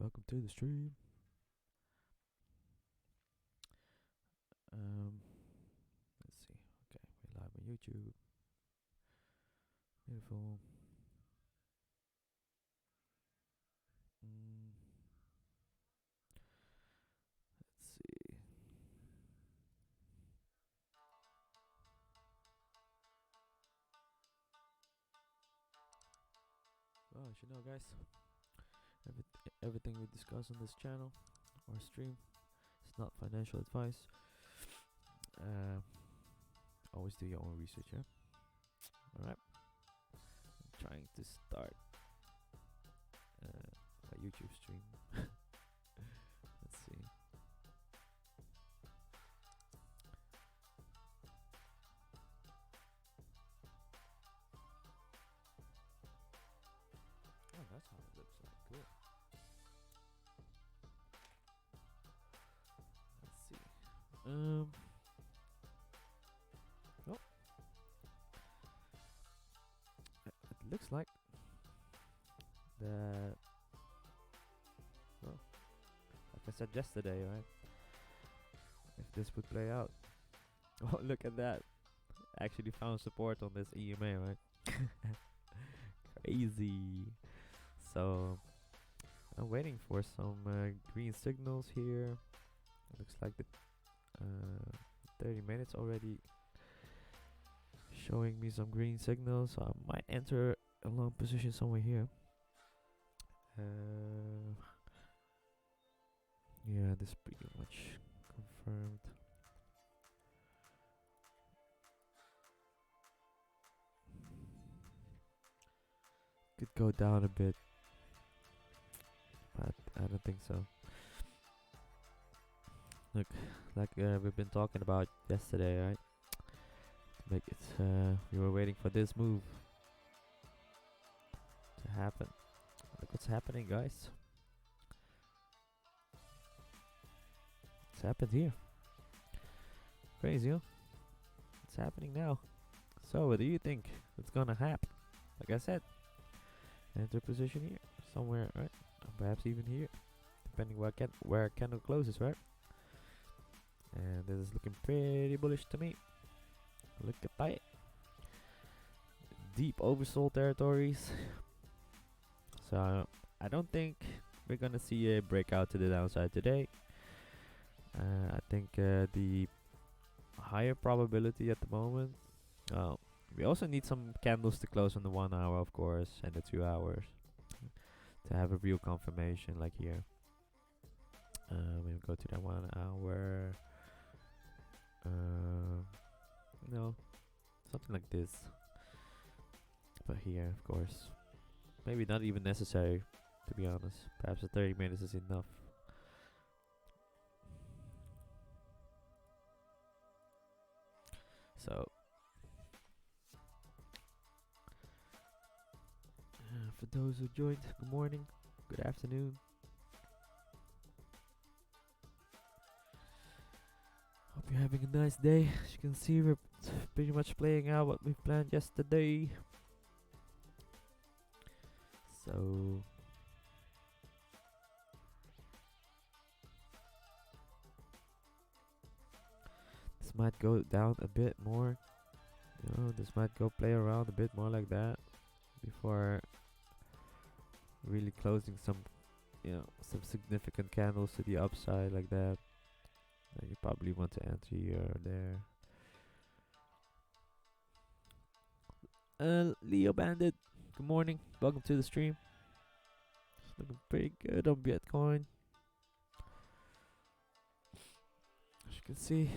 Welcome to the stream. Um, let's see. Okay, we're live on YouTube. Beautiful. Mm, let's see. Well, as you know, guys, every, everything we discuss on this channel or stream is not financial advice. Uh, always do your own research, yeah? Alright. I'm trying to start a YouTube stream. Let's see. Oh, that's how it looks like. Cool. Let's see. Oh, it looks like that. Well, like I said yesterday, right? If this would play out. Oh, look at that. Actually found support on this EMA, right? Crazy. So, I'm waiting for some green signals here. It looks like the 30 minutes already showing me some green signals. So I might enter a long position somewhere here. Yeah, this is pretty much confirmed. Could go down a bit, but I don't think so. Look, like we've been talking about yesterday, right? Like it's we were waiting for this move to happen. Look what's happening, guys. It's happened here. Crazy, huh? It's happening now. So, what do you think it's gonna happen? Like I said, enter position here, somewhere, right? Or perhaps even here, depending where candle closes, right? And this is looking pretty bullish to me. Look at that. Deep oversold territories. So, I don't think we're gonna see a breakout to the downside today. I think the higher probability at the moment. We also need some candles to close on the 1 hour, of course, and the 2 hours to have a real confirmation, like here. We'll go to that 1 hour. No, something like this. But here, of course, maybe not even necessary, to be honest. Perhaps the 30 minutes is enough. So, for those who joined, good morning, good afternoon. Hope you're having a nice day. As you can see, we're pretty much playing out what we planned yesterday. So, this might go down a bit more. This might go play around a bit more like that before really closing some significant candles to the upside like that. Then you probably want to enter here or there. Leo Bandit, good morning. Welcome to the stream. It's looking pretty good on Bitcoin. As you can see.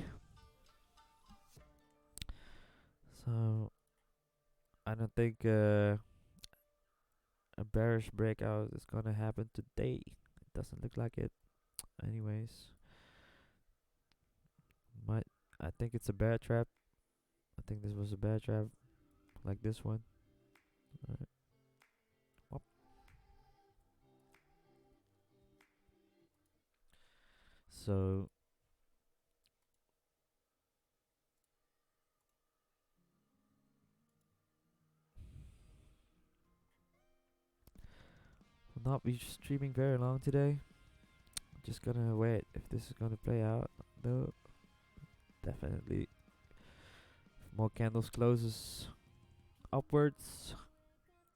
So, I don't think a bearish breakout is gonna happen today. It doesn't look like it. Anyways, I think it's a bear trap. I think this was a bear trap, like this one. Alright. Whoop. So, from not be streaming very long today. Just gonna wait if this is gonna play out though. Definitely, if more candles closes upwards,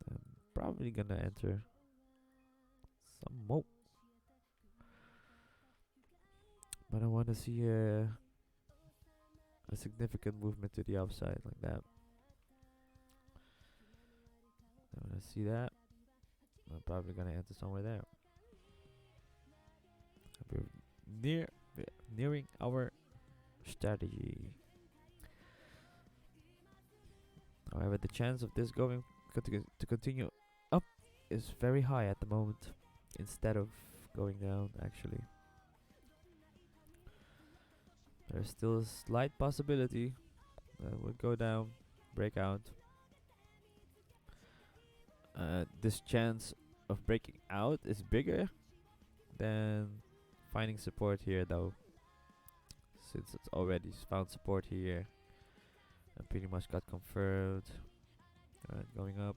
I'm probably gonna enter some more. But I want to see a significant movement to the upside like that. I want to see that. I'm probably gonna enter somewhere there. We're nearing our strategy. However, the chance of this going to continue up is very high at the moment, instead of going down. Actually, there's still a slight possibility that it would go down, break out. This chance of breaking out is bigger than finding support here, though, since it's already found support here and pretty much got confirmed. Alright, going up.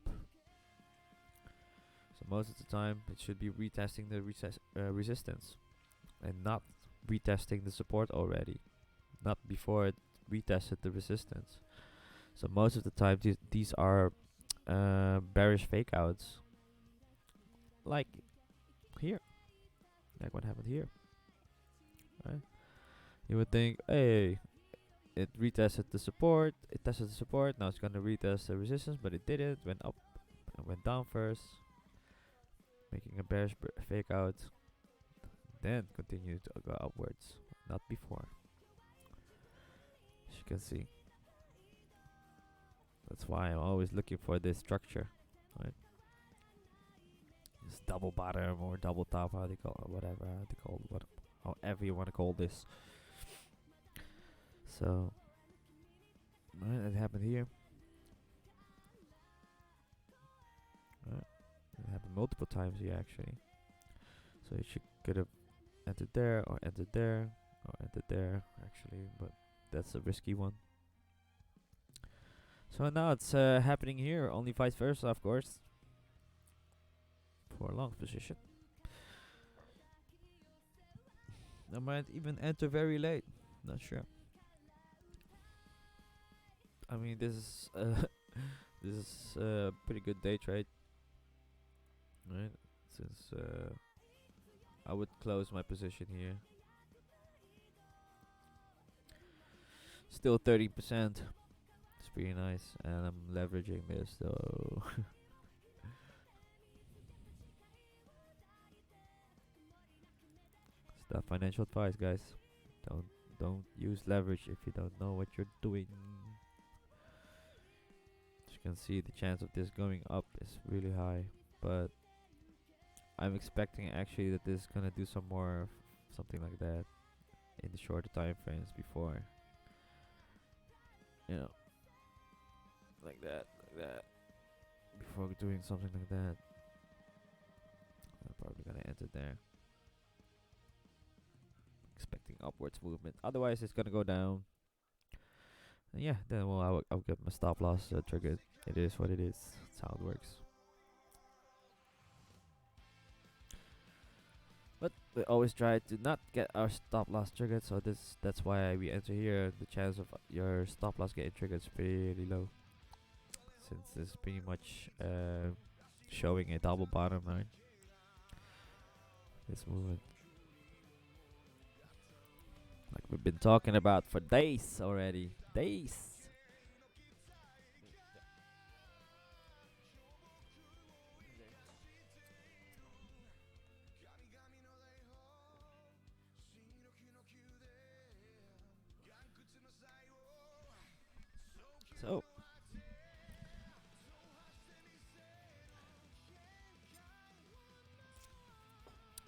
So most of the time it should be retesting the resistance and not retesting the support already, not before it retested the resistance. So most of the time these are bearish fake outs, like here, like what happened here. Right? You would think, hey, it retested the support, it tested the support, now it's gonna retest the resistance, but it didn't. Went up and went down first, making a bearish fake out, then continued to go upwards, not before. As you can see, that's why I'm always looking for this structure, right? This double bottom or double top, how they call it, whatever how they call it, however you want to call this. So, right, it happened here. Right. It happened multiple times here actually. So you could have entered there or entered there or entered there actually, but that's a risky one. So now it's happening here, only vice versa, of course, for a long position. I might even enter very late, not sure. I mean, this is this is a pretty good day trade, right? Since I would close my position here. Still 30%. It's pretty nice, and I'm leveraging this, so it's not financial advice, guys. Don't use leverage if you don't know what you're doing. As you can see, the chance of this going up is really high, but I'm expecting actually that this is gonna do some more something like that in the shorter time frames before, you know, like that, before doing something like that. I'm probably gonna enter there, expecting upwards movement. Otherwise, it's gonna go down. And yeah, then I'll get my stop loss triggered. It is what it is. That's how it works. But we always try to not get our stop loss triggered, so that's why we enter here. The chance of your stop loss getting triggered is pretty low, since this is pretty much showing a double bottom, right? This movement, like we've been talking about for days already. Days. So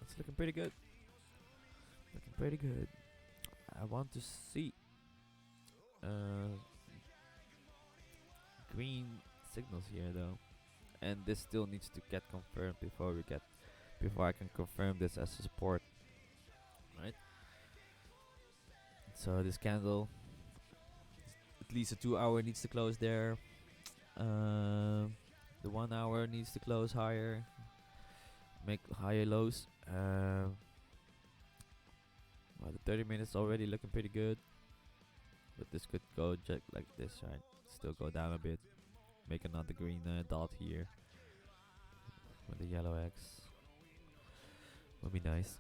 it's looking pretty good. Looking pretty good. I want to see green signals here though, and this still needs to get confirmed before I can confirm this as a support, right? So this candle, at least a 2-hour needs to close there. The 1 hour needs to close higher. make higher lows. Well, the 30 minutes already looking pretty good, but this could go just like this, right? Still go down a bit, make another green dot here with the yellow X. Would be nice.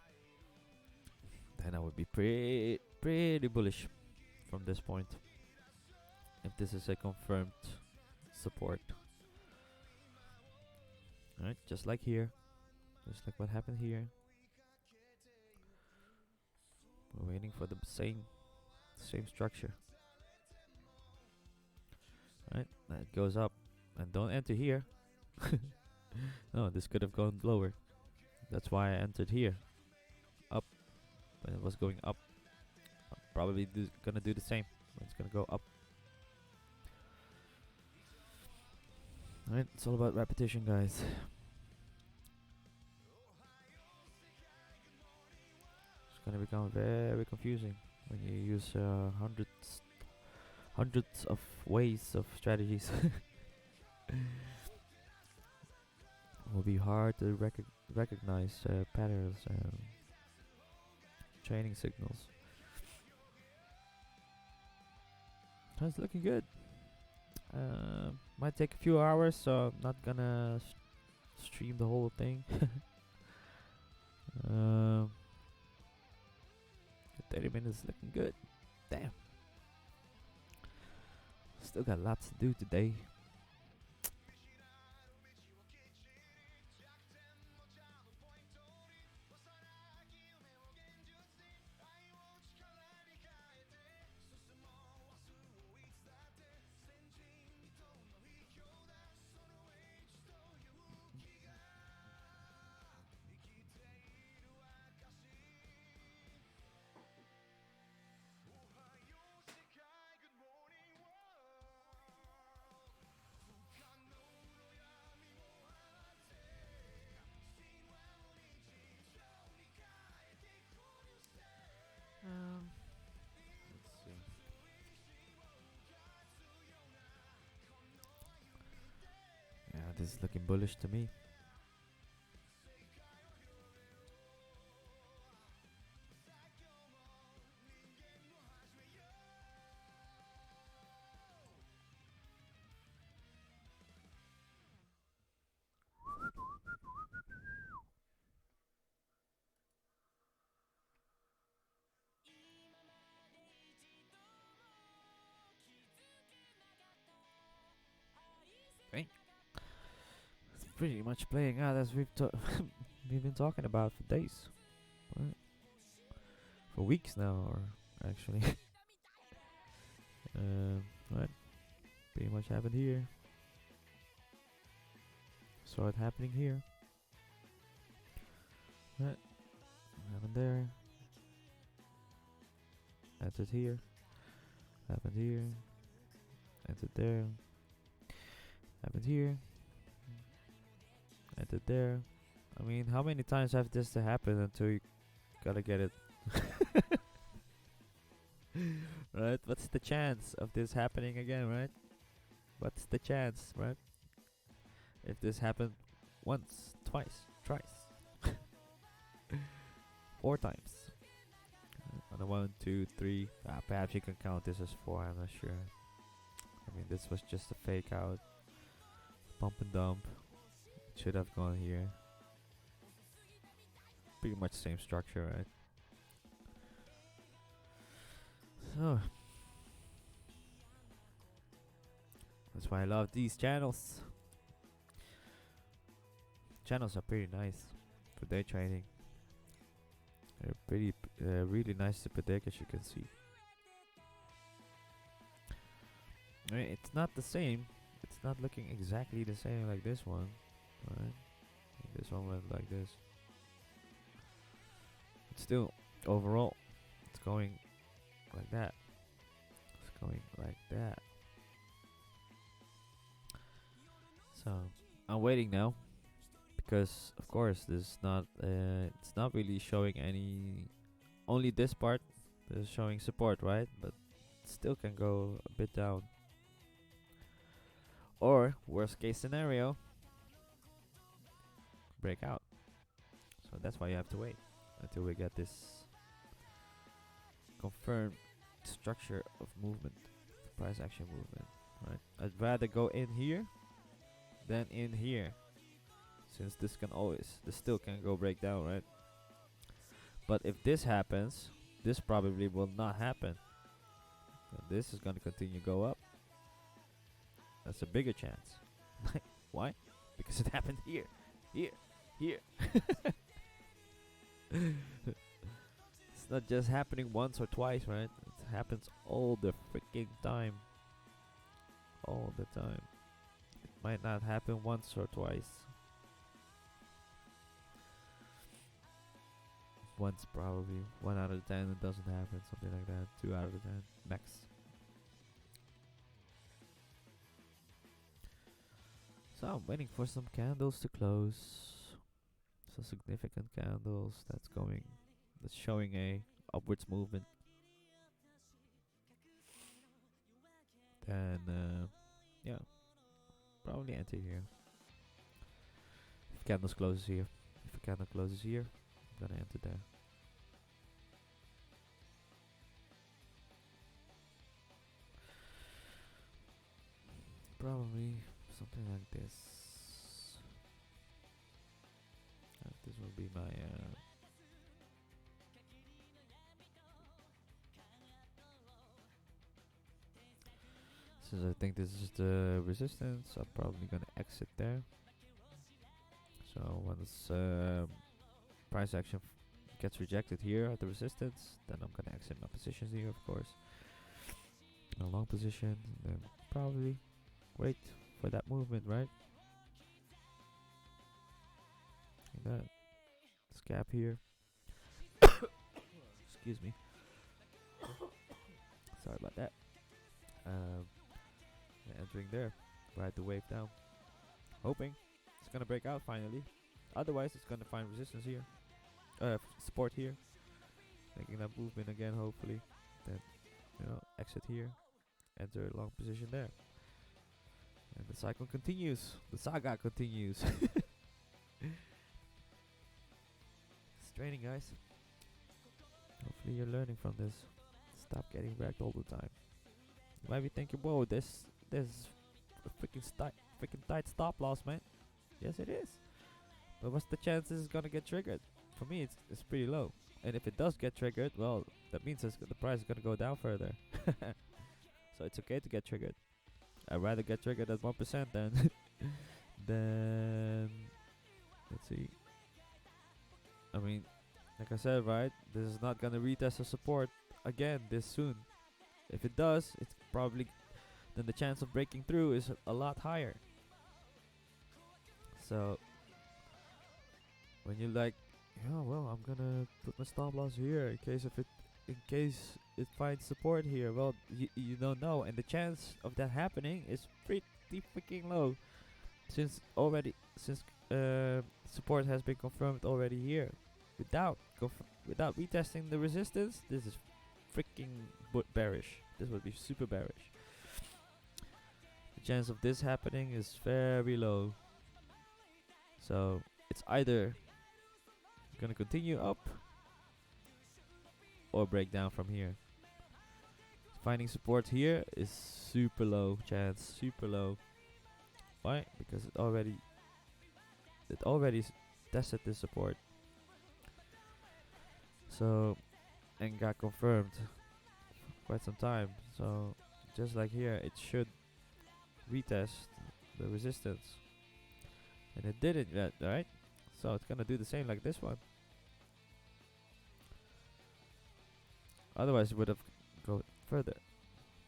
Then I would be pretty bullish from this point. If this is a confirmed support. Alright, just like here. Just like what happened here. We're waiting for the same structure. Alright, that goes up. And don't enter here. No, this could have gone lower. That's why I entered here. Up. When it was going up. I'm probably gonna do the same. It's gonna go up. Alright, it's all about repetition, guys. It's gonna become very confusing when you use hundreds of ways of strategies. It will be hard to recognize patterns and training signals. It's looking good. Might take a few hours, so I'm not gonna stream the whole thing. 30 minutes looking good. Damn. Still got lots to do today. Let's see. Yeah, this is looking bullish to me. Okay. It's pretty much playing out as we've been talking about for days. Right? For weeks now, or actually. Right. Pretty much happened here. Saw it happening here. Right. Happened there. Entered here. Happened here. Entered there. Happened here. Entered there. I mean, how many times have this to happen until you gotta get it? Right? What's the chance of this happening again, right? What's the chance, right? If this happened once, twice, thrice, 4 times. On a 1, 2, 3. Perhaps you can count this as 4, I'm not sure. I mean, this was just a fake out. Pump and dump. It should have gone here. Pretty much same structure, right? So that's why I love these channels. Channels are pretty nice for day trading. They're pretty, really nice to predict, as you can see. I mean, it's not the same. It's not looking exactly the same like this one, right? This one went like this. But still, overall, it's going like that. It's going like that. So I'm waiting now, because of course this is not. It's not really showing any. Only this part is showing support, right? But it still can go a bit down. Or worst case scenario, break out. So that's why you have to wait until we get this confirmed structure of movement, price action movement, right? I'd rather go in here than in here, since this still can go break down, right? But if this happens, this probably will not happen. And this is gonna continue go up. That's a bigger chance. Why? Because it happened here, here, here. It's not just happening once or twice, right? It happens all the freaking time. All the time. It might not happen once or twice. Once probably. 1 out of 10 it doesn't happen. Something like that. 2 out of 10 max. So I'm waiting for some candles to close. Some significant candles that's showing a upwards movement. Then yeah, probably enter here. If candles closes here, if a candle closes here, I'm gonna enter there. Probably something like this. This will be my since I think this is the resistance, I'm probably gonna exit there. So once price action gets rejected here at the resistance, then I'm gonna exit my positions here, of course. A long position, and then probably wait for that movement, right? Like that. This gap here. Excuse me. Sorry about that. Entering there, ride the wave down, hoping it's gonna break out finally. Otherwise, it's gonna find resistance here, support here, making that movement again. Hopefully, then exit here, enter a long position there, and the cycle continues. The saga continues. It's training, guys. Hopefully, you're learning from this. Stop getting wrecked all the time. You might be thinking, "Whoa, there's a freaking tight stop loss, man." Yes, it is. But what's the chances it's gonna get triggered? For me, it's pretty low. And if it does get triggered, well, that means the price is gonna go down further. So it's okay to get triggered. I'd rather get triggered at 1% than let's see. I mean, like I said, right? This is not gonna retest the support again this soon. If it does, it's probably then the chance of breaking through is a lot higher. So when you're like, yeah, well, I'm gonna put my stop loss here in case it finds support here. Well, you don't know, and the chance of that happening is pretty freaking low, since support has been confirmed already here, without retesting the resistance. This is freaking bearish. This would be super bearish. The chance of this happening is very low. So it's either gonna continue up or break down from here. Finding support here is super low chance, super low. Why? Because it already tested this support. So and got confirmed quite some time. So just like here, it should retest the resistance, and it didn't yet, right? So it's gonna do the same like this one. Otherwise it would have go further,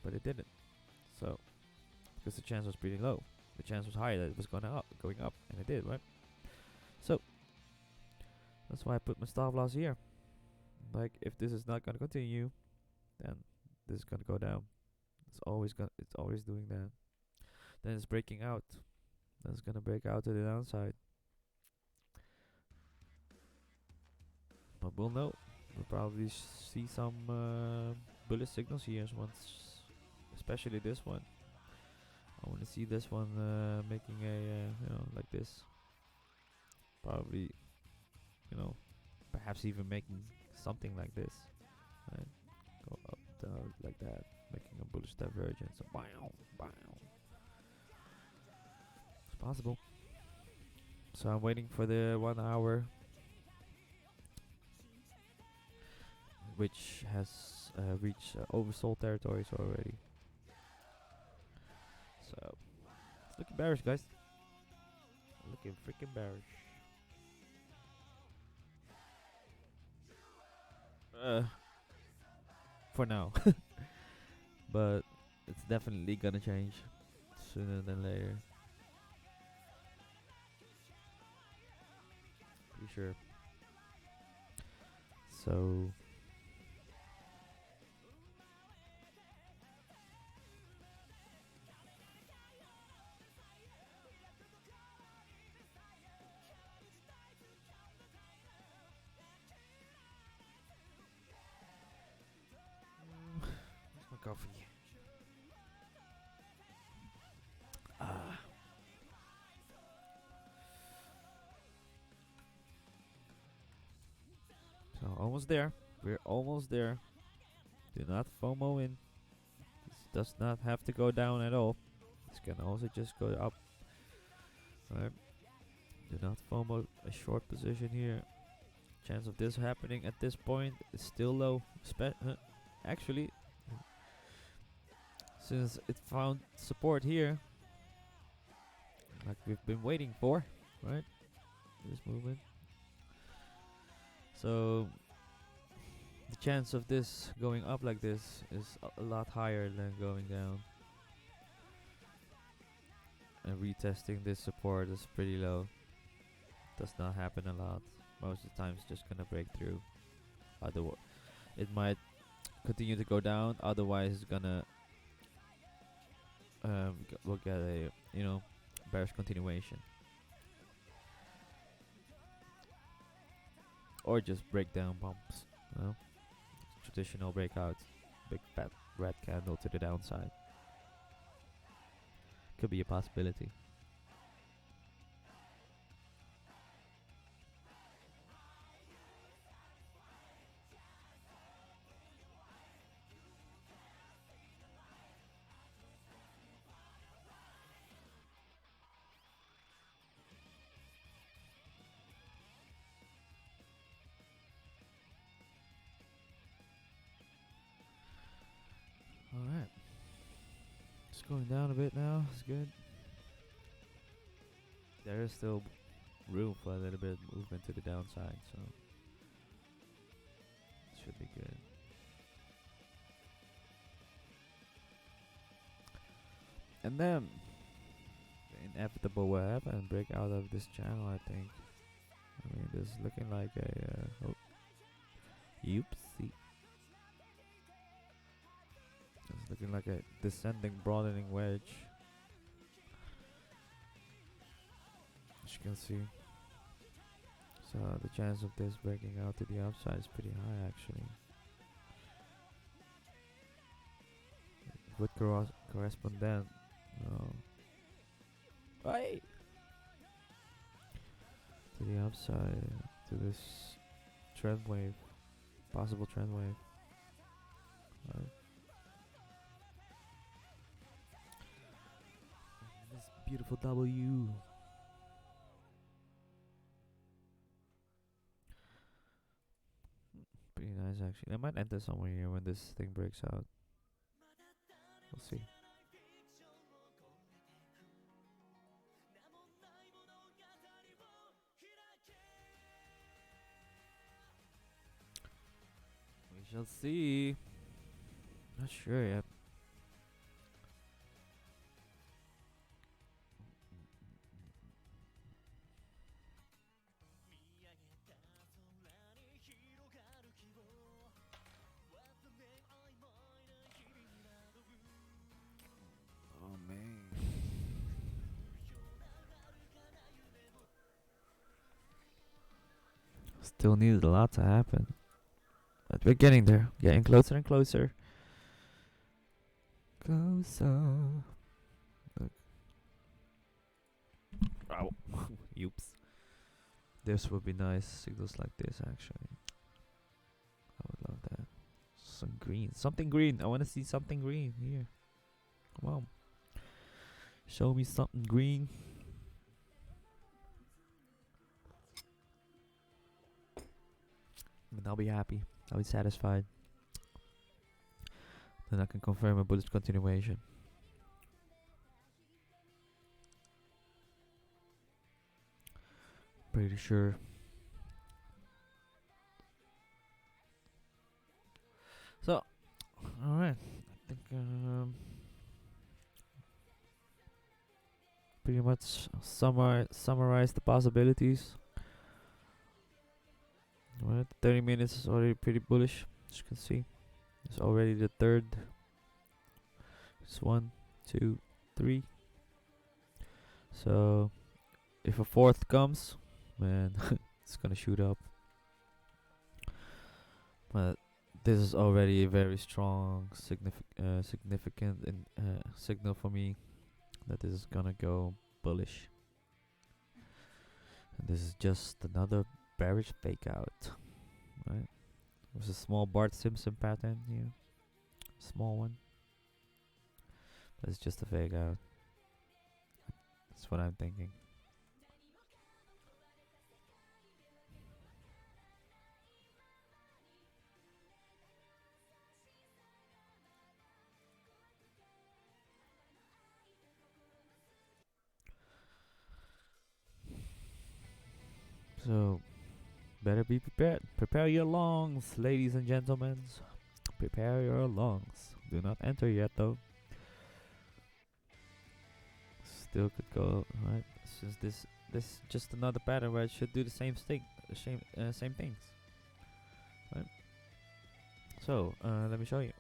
but it didn't. So because the chance was pretty low, the chance was high that it was going up, and it did, right? So that's why I put my stop loss here. Like, if this is not gonna continue, then this is gonna go down. It's always doing that. Then it's breaking out. Then it's gonna break out to the downside. But we'll know. We'll probably see some bullish signals here once, especially this one. I want to see this one making a like this. Probably you know, perhaps even making something like this. Right? Go up, down, like that, making a bullish divergence. Bow, bow. It's possible. So I'm waiting for the 1 hour, which has reached oversold territories already. So it's looking bearish, guys. Looking freaking bearish. For now, but it's definitely gonna change sooner than later. Pretty sure. So where's my coffee? Ah. So almost there. We're almost there. Do not FOMO in. This does not have to go down at all. This can also just go up. Alright. Do not FOMO a short position here. Chance of this happening at this point is still low. Actually, since it found support here, like we've been waiting for, right? This movement. So the chance of this going up like this is a lot higher than going down. And retesting this support is pretty low. Does not happen a lot. Most of the time it's just gonna break through. Otherwise, it might continue to go down. Otherwise, it's gonna we'll get a bearish continuation, or just breakdown bumps. You know, traditional breakouts, big fat red candle to the downside. Could be a possibility. Alright. It's going down a bit now. It's good. There is still room for a little bit of movement to the downside, so it should be good. And then the inevitable will happen, break out of this channel, I think. I mean, this is looking like a oopsie. It's looking like a descending, broadening wedge. As you can see. So the chance of this breaking out to the upside is pretty high, actually. It would correspond then. Hey! To the upside, to this trend wave, possible trend wave. Right. This beautiful W. Pretty nice, actually. I might enter somewhere here when this thing breaks out. We'll see. We shall see. Not sure yet. Oh man. Still needs a lot to happen. But we're getting there. Getting closer and closer. Closer. Look. Ow. Oops. This would be nice. Signals like this, actually. I would love that. Some green. Something green. I want to see something green here. Come on. Show me something green. And I'll be happy. I'll be satisfied. Then I can confirm a bullish continuation. Pretty sure. So, alright. I think pretty much summarize the possibilities. Alright, 30 minutes is already pretty bullish, as you can see. It's already the third. It's 1, 2, 3. So, if a fourth comes, man, it's gonna shoot up. But this is already a very strong, significant signal for me that this is gonna go bullish. And this is just another bearish fake out, right? There's a small Bart Simpson pattern here, small one. But it's just a fake out. That's what I'm thinking. So, better be prepared. Prepare your lungs, ladies and gentlemen. Prepare your lungs. Do not enter yet, though. Still could go, right? Since this is just another pattern where it should do the same thing, same things, right? So, let me show you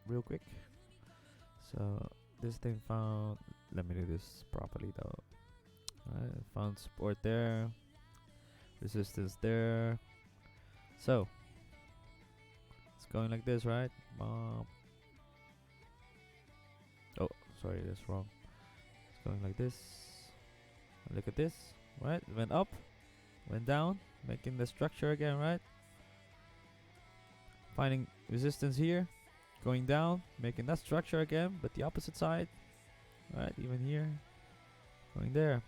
real quick. So, this thing found. Let me do this properly, though. Alright, found support there. Resistance there. So it's going like this, right? Oh, sorry, that's wrong. It's going like this. Look at this, right? It went up, went down, making the structure again, right? Finding resistance here, going down, making that structure again, but the opposite side, right? Even here, going there.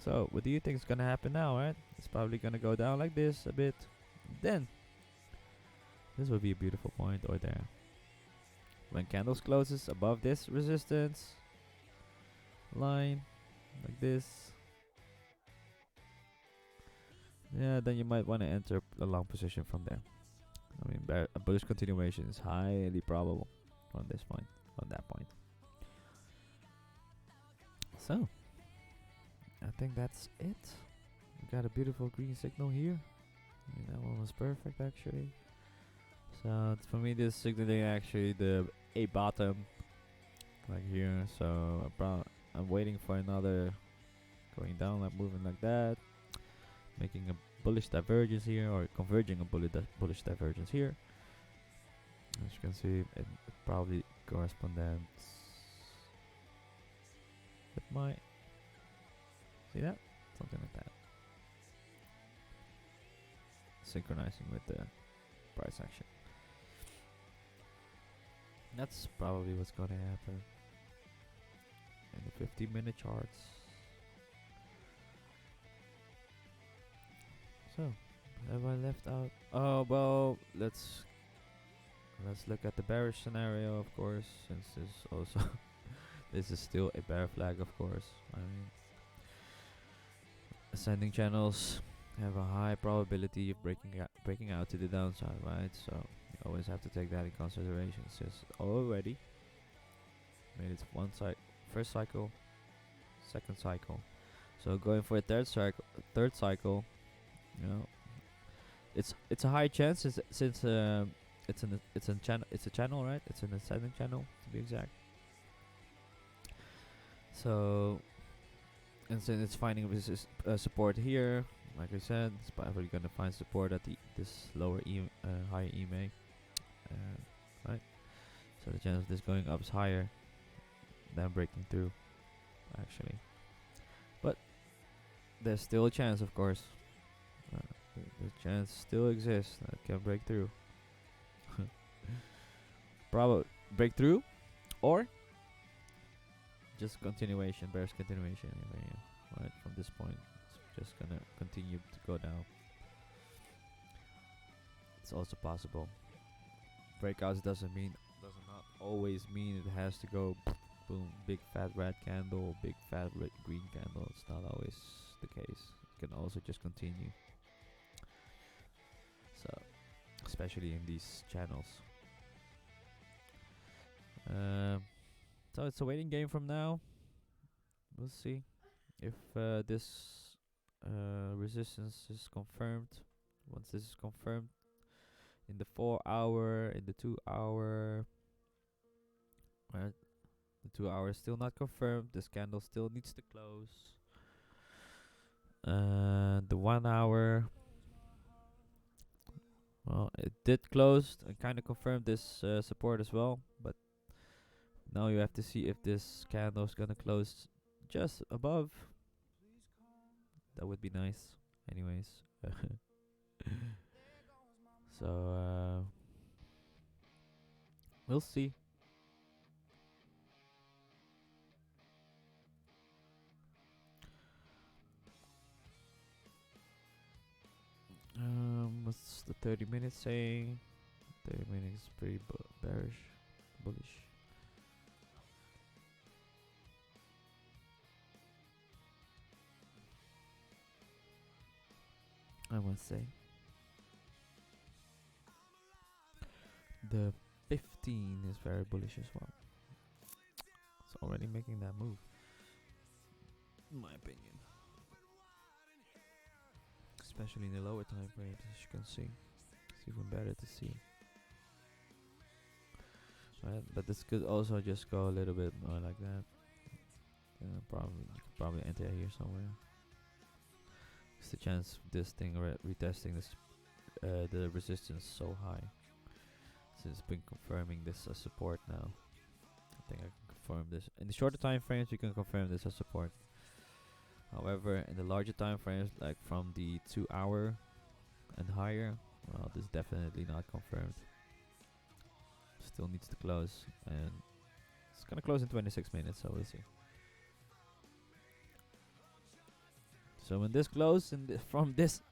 So what do you think is gonna happen now, right? It's probably gonna go down like this a bit. Then this would be a beautiful point or there. When candles closes above this resistance line, like this, yeah, then you might want to enter a long position from there. I mean, a bullish continuation is highly probable on this point, on that point. So I think that's it. We got a beautiful green signal here. I mean, that one was perfect, actually. So for me, this signaling actually the a bottom, like here. So I'm waiting for another going down, like moving like that, making a bullish divergence here, or converging a bullish divergence here. As you can see, it probably corresponds with my. See that? Something like that. Synchronizing with the price action. That's probably what's gonna happen in the 15-minute charts. So, have I left out? Oh well, let's look at the bearish scenario, of course, since this also this is still a bear flag, of course. I mean, ascending channels have a high probability of breaking out to the downside, right? So you always have to take that in consideration. Since already made it first cycle, second cycle. So going for a third cycle, you know, it's a high chance since it's a channel, right? It's an ascending channel to be exact. So, and since it's finding support here, like I said, it's probably gonna find support at this lower higher EMA, right? So the chance of this going up is higher than breaking through, actually. But there's still a chance, of course. The chance still exists that can break through. Probably break through, or just continuation, bears continuation. Right from this point, it's just gonna continue to go down. It's also possible. Breakouts does not always mean it has to go boom, big fat red candle, big fat green candle. It's not always the case. It can also just continue. So, especially in these channels. So it's a waiting game from now. We'll see if this resistance is confirmed. Once this is confirmed, in the 4 hour, in the 2 hour, right? The 2 hours still not confirmed. This candle still needs to close. The 1 hour, well, it did close and kind of confirmed this support as well, but now you have to see if this candle is gonna close just above. That would be nice. Anyways, so we'll see. What's the 30 minutes saying? 30 minutes pretty bearish, bullish. I must say. The 15 is very bullish as well. It's already making that move, in my opinion. Especially in the lower time frames, as you can see. It's even better to see. Right, but this could also just go a little bit more like that. You could probably enter here somewhere. It's the chance of this thing retesting this the resistance so high. Since it's been confirming this as support now. I think I can confirm this. In the shorter time frames, you can confirm this as support. However, in the larger time frames, like from the 2 hour and higher, well, this is definitely not confirmed. Still needs to close, and it's gonna close in 26 minutes, so we'll see. So when this closes, from this,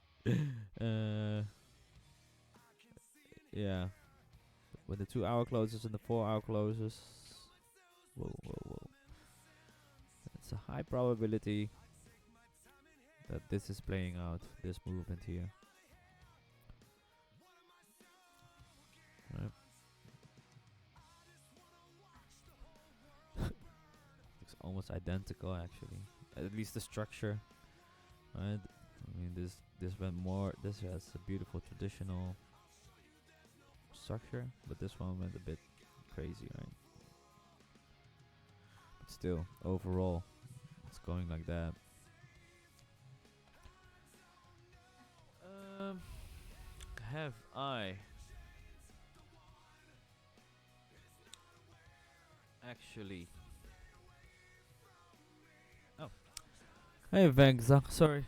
yeah, when the 2 hour closes and the 4 hour closes, whoa. It's a high probability that this is playing out, this movement here. Right. It's almost identical actually. At least the structure. Right? I mean this went more, this has a beautiful traditional structure, but this one went a bit crazy, right? But still, overall, it's going like that. Have I actually? Oh, hey Vengza, sorry.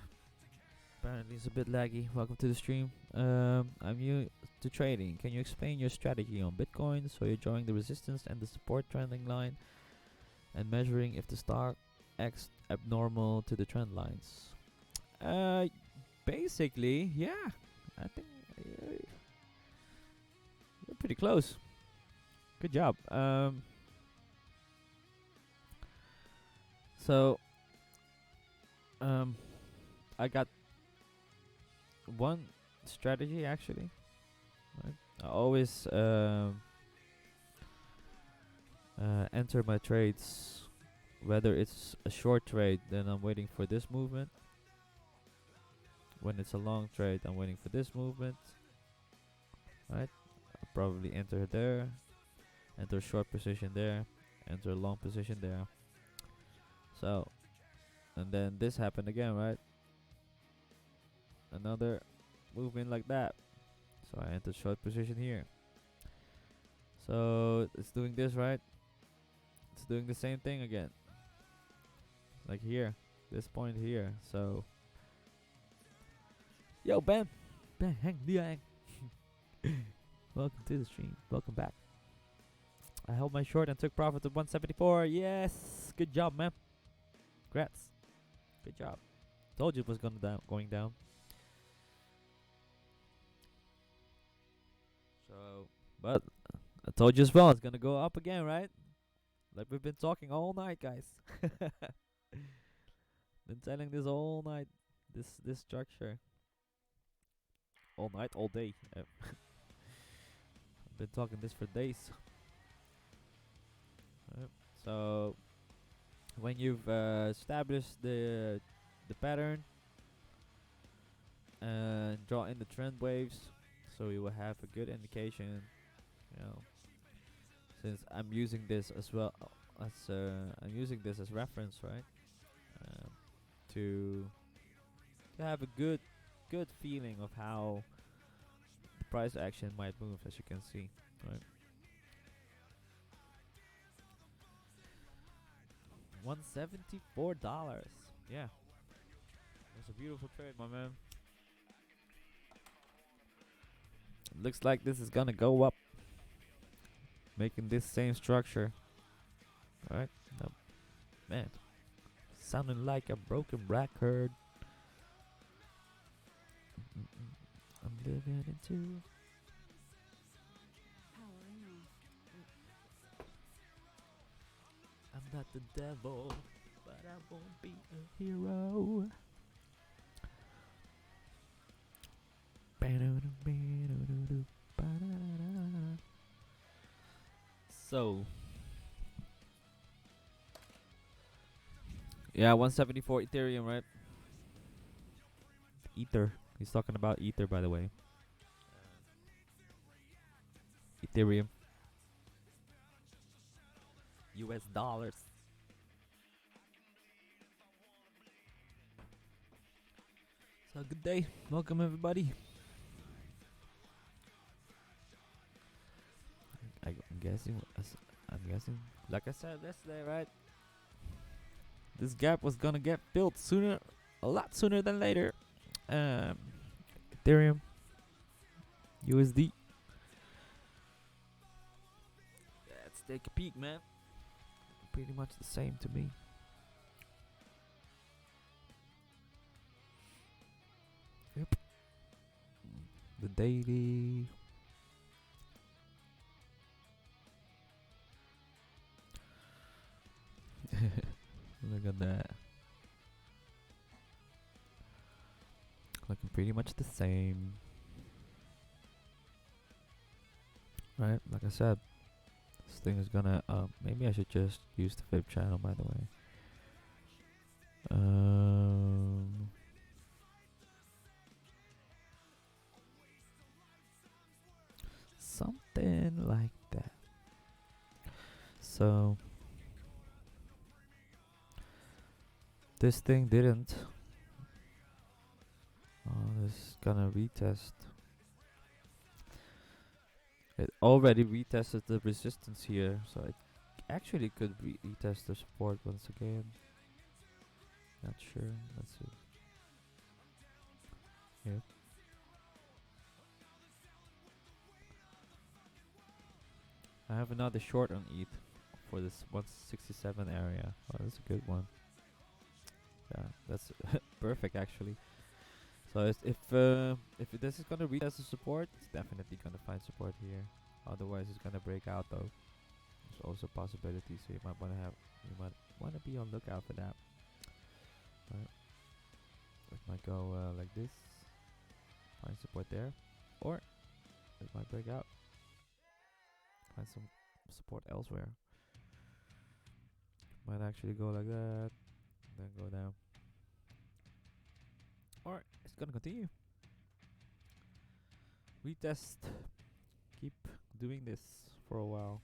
Apparently it's a bit laggy. Welcome to the stream. I'm new to trading. Can you explain your strategy on Bitcoin? So you're drawing the resistance and the support trending line, and measuring if the stock acts abnormal to the trend lines. Basically, yeah. I think you're pretty close. Good job. So, I got one strategy actually. Right? I always enter my trades, whether it's a short trade, then I'm waiting for this movement. When it's a long trade, I'm waiting for this movement. Right? I'll probably enter there, enter short position there, enter long position there. So, and then this happened again, right? Another movement like that. So I entered short position here. So it's doing this, right? It's doing the same thing again. Like here, this point here. So, yo Ben, Bang Liang. Welcome to the stream. Welcome back. I held my short and took profit of 174. Yes, good job, man. Congrats. Good job. Told you it was going down. So, but I told you as well, it's gonna go up again, right? Like we've been talking all night, guys. Been telling this all night. This structure. All night, all day. I've been talking this for days. So when you've established the pattern and draw in the trend waves, so you will have a good indication, you know, since I'm using this as well as I'm using this as reference, right? To have a good feeling of how the price action might move, as you can see, right? $174. Yeah, that's a beautiful trade, my man. Looks like this is gonna go up, making this same structure. Alright, man, sounding like a broken record. I'm living into. I'm not the devil, but I won't be a hero. So, yeah, 174 Ethereum, right? Ether. He's talking about Ether, by the way. Ethereum. US dollars. So, good day. Welcome, everybody. I'm guessing, like I said yesterday, right? This gap was gonna get filled sooner, a lot sooner than later. Ethereum, USD. Let's take a peek, man. Pretty much the same to me. Yep. The daily. Look at that. Looking pretty much the same. Right, like I said, this thing is gonna, maybe I should just use the fib channel, by the way. Something like that. So, this thing didn't. This is gonna retest. It already retested the resistance here, so it actually could retest the support once again. Not sure. Let's see. Yep. I have another short on ETH for this 167 area. Oh, that's a good one. Yeah, that's perfect actually. So if this is gonna retest the support, it's definitely gonna find support here. Otherwise, it's gonna break out though. There's also possibilities, so you might wanna be on lookout for that. Right. It might go like this, find support there, or it might break out, find some support elsewhere. Might actually go like that, then go down, or it's gonna continue. Retest, keep doing this for a while.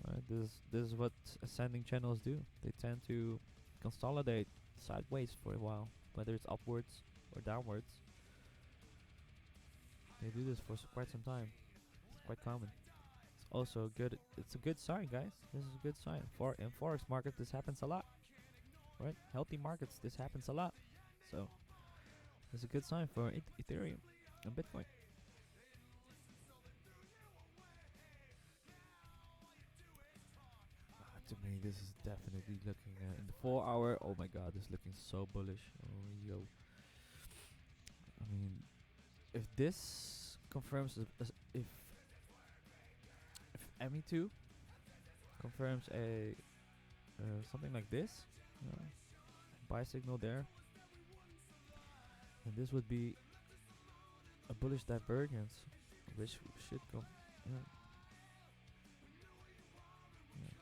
Right, this is what ascending channels do. They tend to consolidate sideways for a while, whether it's upwards or downwards. They do this for quite some time. It's quite common. It's also good. It's a good sign, guys. This is a good sign. In forex market, this happens a lot. Right? Healthy markets, this happens a lot. So it's a good sign for Ethereum. on Bitcoin. To me, this is definitely looking in the 4 hour. Oh my god, this is looking so bullish. Oh yo, I mean, if this confirms, if ME2 confirms a something like this, you know, buy signal there, and this would be a bullish divergence, which should come. Yeah, yeah.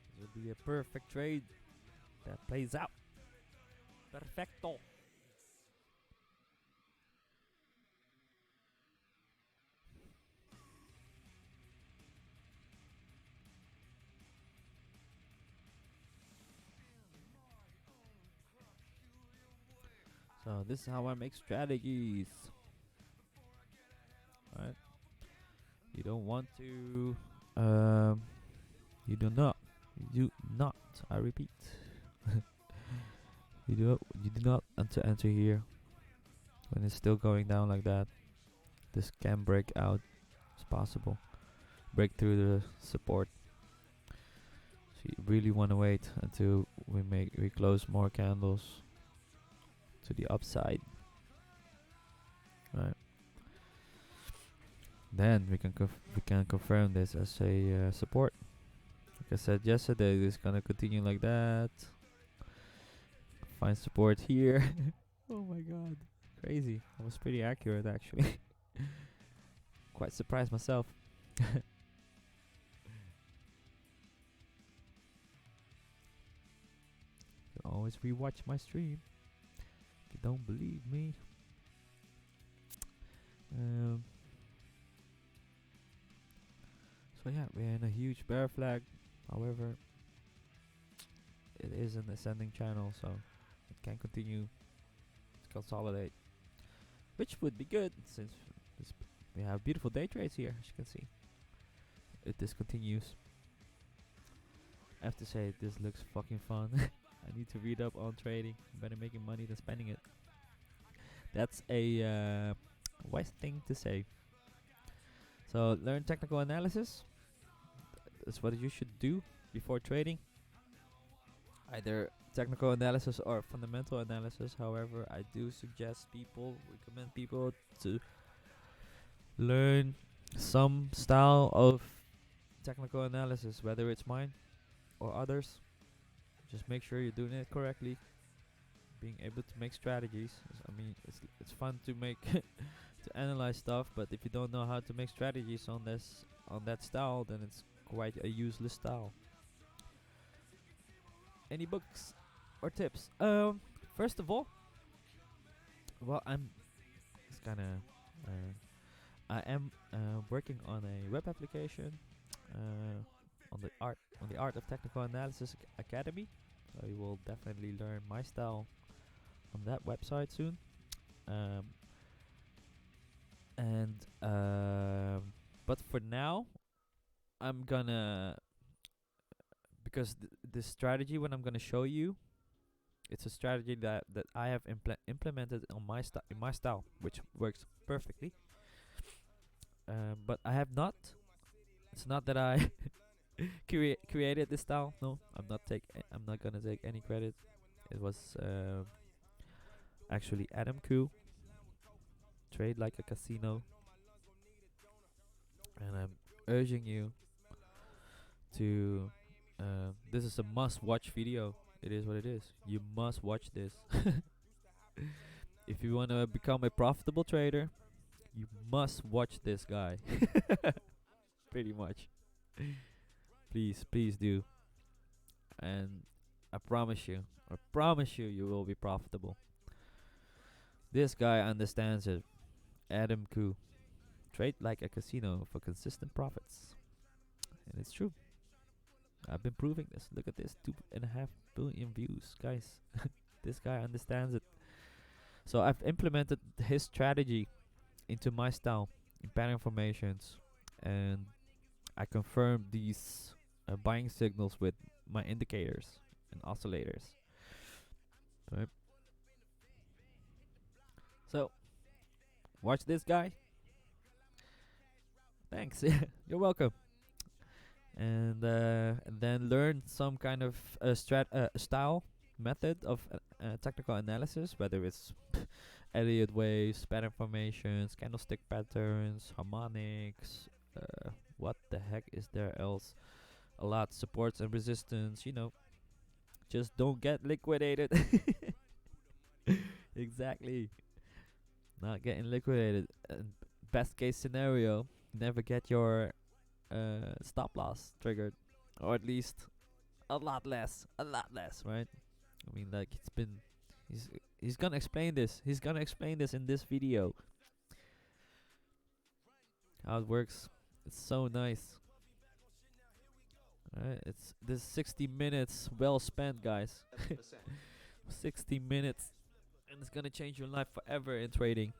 This would be a perfect trade that plays out. Perfecto. So this is how I make strategies. Right? You don't want to. You do not. You do not. I repeat. You do. You do not enter here when it's still going down like that. This can break out. It's possible. Break through the support. So you really want to wait until we close more candles to the upside. Right. Then we can confirm this as a support. Like I said yesterday, this is gonna continue like that. Find support here. Oh my god, crazy! I was pretty accurate actually. Quite surprised myself. You can always rewatch my stream if you don't believe me. So yeah, we're in a huge bear flag. However, it is an ascending channel, so it can continue to consolidate, which would be good since we have beautiful day trades here, as you can see. If this continues, I have to say this looks fucking fun. I need to read up on trading. Better making money than spending it. That's a wise thing to say. So learn technical analysis. That's what you should do before trading. Either technical analysis or fundamental analysis. However, I do recommend people to learn some style of technical analysis, whether it's mine or others. Just make sure you're doing it correctly. Being able to make strategies. I mean, it's fun to make to analyze stuff, but if you don't know how to make strategies on that style, then it's quite a useless style. Any books or tips? First of all, well, it's kind of I am working on a web application on the art of technical analysis academy. So you will definitely learn my style on that website soon. But for now, I'm gonna because this strategy what I'm gonna show you, it's a strategy that I have implemented on in my style, which works perfectly. But I have not. It's not that I created this style. No, I'm not gonna take any credit. It was actually Adam Koo, Trade Like a Casino, and I'm urging you to. This is a must-watch video. It is what it is. You must watch this. If you want to become a profitable trader, you must watch this guy. Pretty much. Please do. And I promise you, you will be profitable. This guy understands it. Adam Koo. Trade like a casino for consistent profits. And it's true. I've been proving this. Look at this, 2.5 billion views, guys. This guy understands it. So I've implemented his strategy into my style in pattern formations, and I confirmed these buying signals with my indicators and oscillators. Right. So watch this guy. Thanks. You're welcome. And then learn some kind of style method of technical analysis, whether it's Elliott waves, pattern formations, candlestick patterns, harmonics. What the heck is there else? A lot supports and resistance. Just don't get liquidated. Exactly. Not getting liquidated. Best case scenario, never get your stop loss triggered, or at least a lot less, right? I mean, like he's he's gonna explain this. He's gonna explain this in this video. How it works. It's so nice. Alright, it's this 60 minutes well spent, guys. 60 minutes, and it's gonna change your life forever in trading.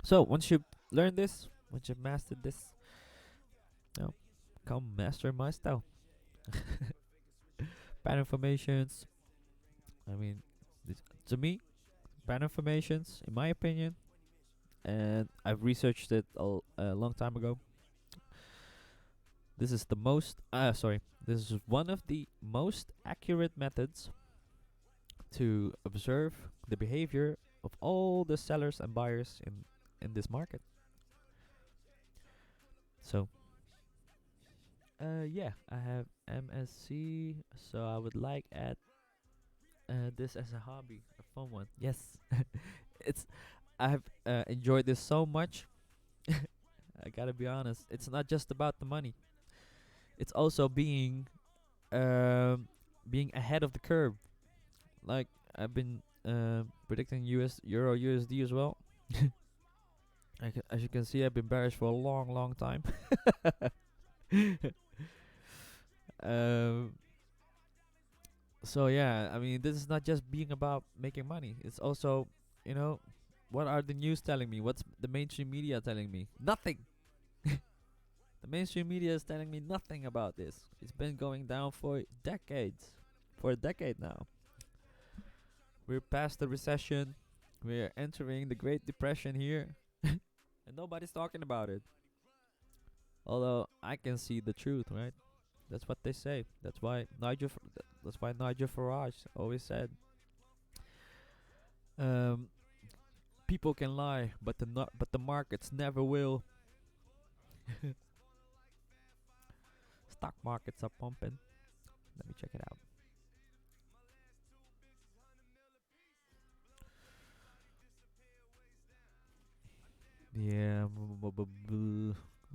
So once you learn this, once you've mastered this, come master my style. Pattern formations. I mean, to me, pattern formations, in my opinion, and I've researched it a long time ago. This is the most. This is one of the most accurate methods to observe the behavior of all the sellers and buyers in this market. So, yeah, I have MSC, so I would like add this as a hobby, a fun one. Yes, it's. I have enjoyed this so much. I gotta be honest. It's not just about the money. It's also being ahead of the curve. Like I've been predicting US Euro USD as well. As you can see, I've been bearish for a long, long time. um, so yeah, I mean, this is not just being about making money. It's also, what are the news telling me? What's the mainstream media telling me? Nothing. The mainstream media is telling me nothing about this. It's been going down for decades. For a decade now. We're past the recession. We're entering the Great Depression here. And nobody's talking about it. Although I can see the truth, right? That's what they say. That's why Nigel Farage always said, people can lie, but the markets never will. Stock markets are pumping. Let me check it out. Yeah, I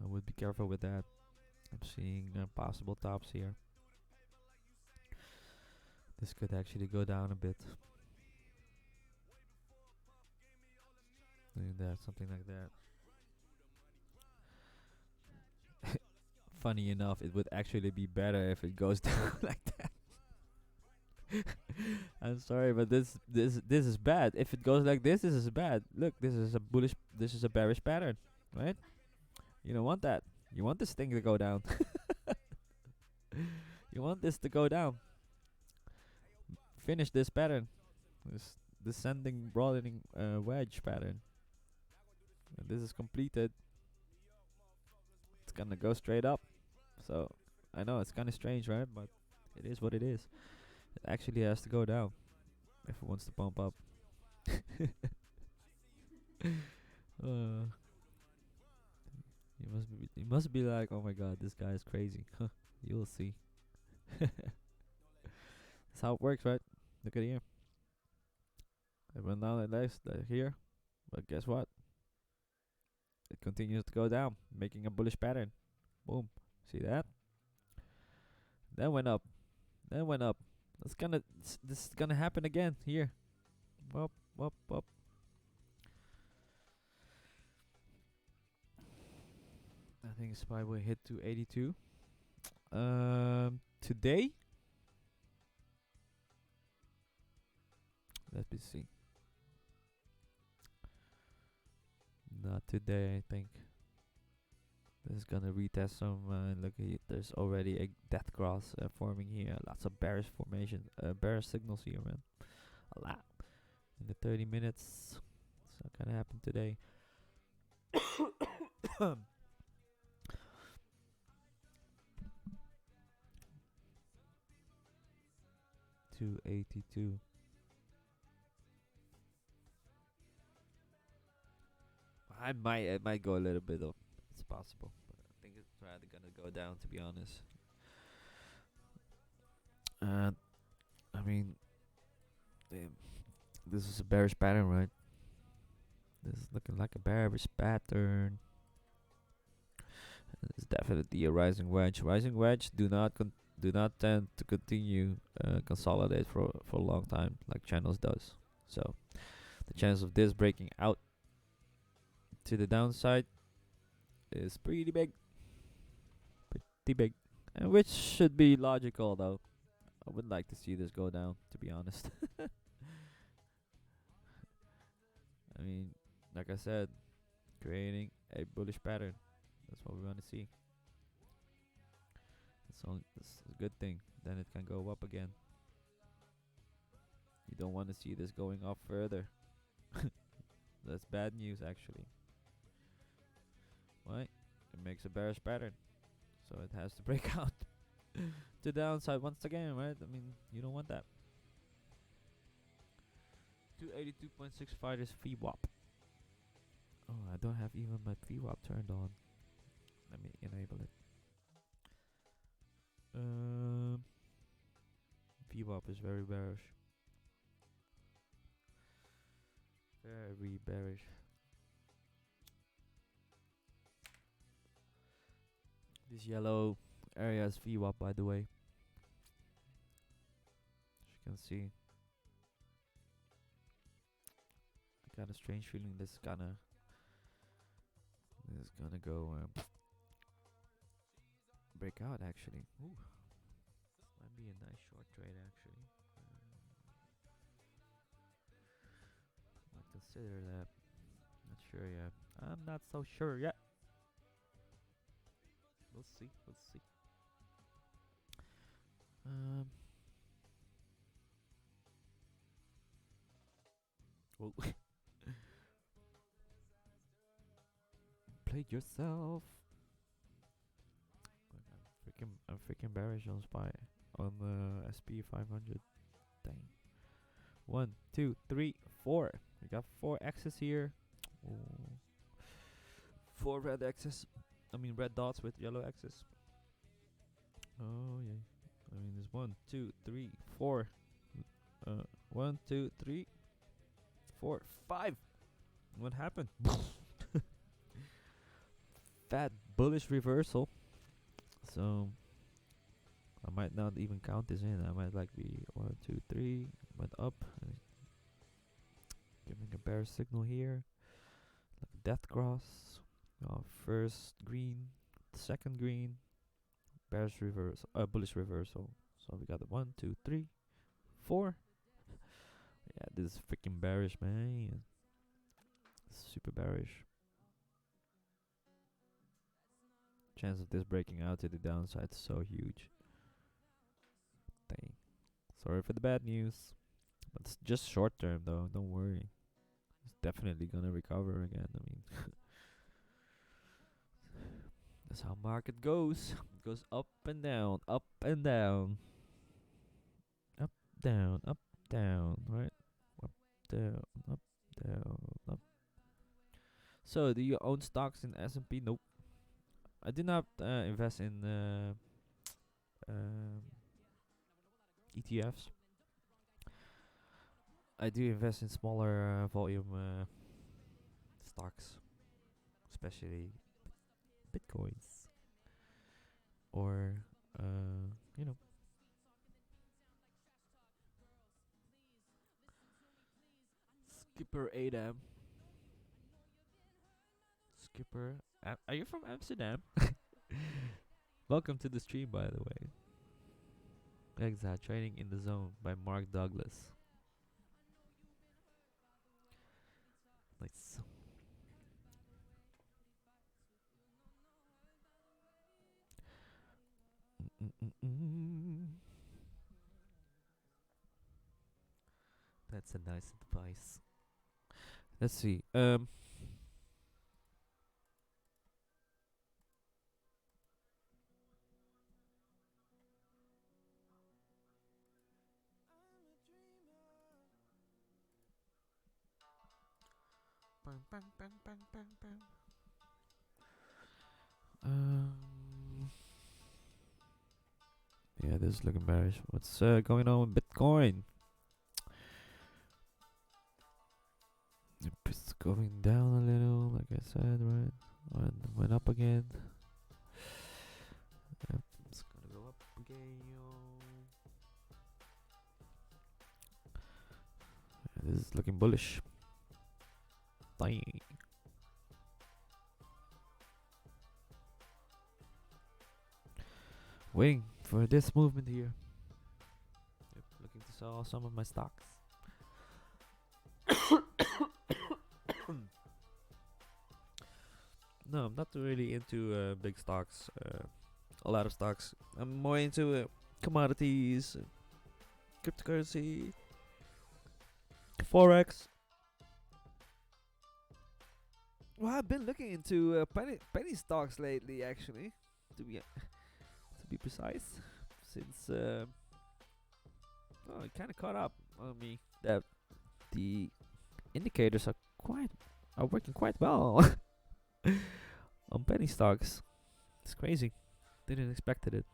would be careful with that. I'm seeing possible tops here. This could actually go down a bit. That, something like that. Funny enough, it would actually be better if it goes down like that. I'm sorry, but this is bad. If it goes like this is bad. Look, this is a bearish pattern, right? You don't want that. You want this thing to go down. You want this to go down. Finish this pattern. This descending, broadening wedge pattern. And this is completed. It's gonna go straight up. So I know it's kind of strange, right? But it is what it is. It actually has to go down if it wants to pump up. You must be like, oh my god, this guy is crazy. You'll see. That's how it works, right? Look at here. It went down like this, here, but guess what? It continues to go down, making a bullish pattern. Boom. See that? Then went up. Then went up. This is gonna happen again here. Up, up, up. I think SPY will hit to 82. Today. Let me see. Not today, I think. This is gonna retest some. Look, there's already a death cross forming here. Lots of bearish formation, bearish signals here, man. A lot in the 30 minutes. So kind of happened today. 282. It might go a little bit up. It's possible, but I think it's rather gonna go down, to be honest. And I mean, this is a bearish pattern, right? This is looking like a bearish pattern. It's definitely a rising wedge. Rising wedge do not tend to continue consolidate for a long time like channels does. So the chance of this breaking out to the downside is pretty big, and which should be logical though. I would like to see this go down, to be honest. I mean, like I said, creating a bullish pattern. That's what we want to see. It's a good thing. Then it can go up again. You don't want to see this going up further. That's bad news, actually. Right? It makes a bearish pattern, so it has to break out to downside once again, right? I mean, you don't want that. 282.65 is VWAP. Oh, I don't have even my VWAP turned on. Let me enable it. VWAP is very bearish. Very bearish. This yellow area is VWAP, by the way. As you can see. I got a strange feeling this is gonna go break out, actually. Ooh. This might be a nice short trade, actually. Might consider that. Not sure yet. I'm not so sure yet. We'll see. Well, play yourself. I'm freaking bearish on SPY on the SP 500. Dang. 1, 2, 3, 4. We got 4 X's here. Ooh. 4 red X's. I mean red dots with yellow X's. Oh yeah. I mean there's 1, 2, 3, 4. 1, 2, 3, 4, 5. What happened? Fat bullish reversal. So I might not even count this in. I might like be 1, 2, 3. Went up. Giving a bear signal here. Like a death cross. First green, second green. Bearish reversal. Bullish reversal. So we got the 1, 2, 3, 4. Yeah, this is freaking bearish, man. Super bearish. Chance of this breaking out to the downside is so huge. Dang. Sorry for the bad news. But it's just short term though, don't worry. It's definitely gonna recover again. I mean that's how market goes. It goes up and down, up and down. Up, down, right? Up, down, up, down, up. So do you own stocks in S&P? Nope. I did not invest in ETFs. I do invest in smaller volume stocks, especially bitcoins or you know, Skipper Adam. Skipper, are you from Amsterdam? Welcome to the stream, by the way. Exact Trading in the Zone by Mark Douglas. Nice. That's a nice advice. Let's see. Bang, bang, bang, bang, bang, bang. Um, yeah, this is looking bearish. What's going on with Bitcoin? It's going down a little, like I said, right? And went up again. Yep, it's gonna go up again, yo. This is looking bullish. Dang. Waiting for this movement here. Yep, looking to sell some of my stocks. No, I'm not really into big stocks. A lot of stocks. I'm more into commodities, cryptocurrency, forex. Well, I've been looking into penny stocks lately, actually, to be precise, since well, it kind of caught up on me that the indicators are working quite well on penny stocks. It's crazy. Didn't expected it.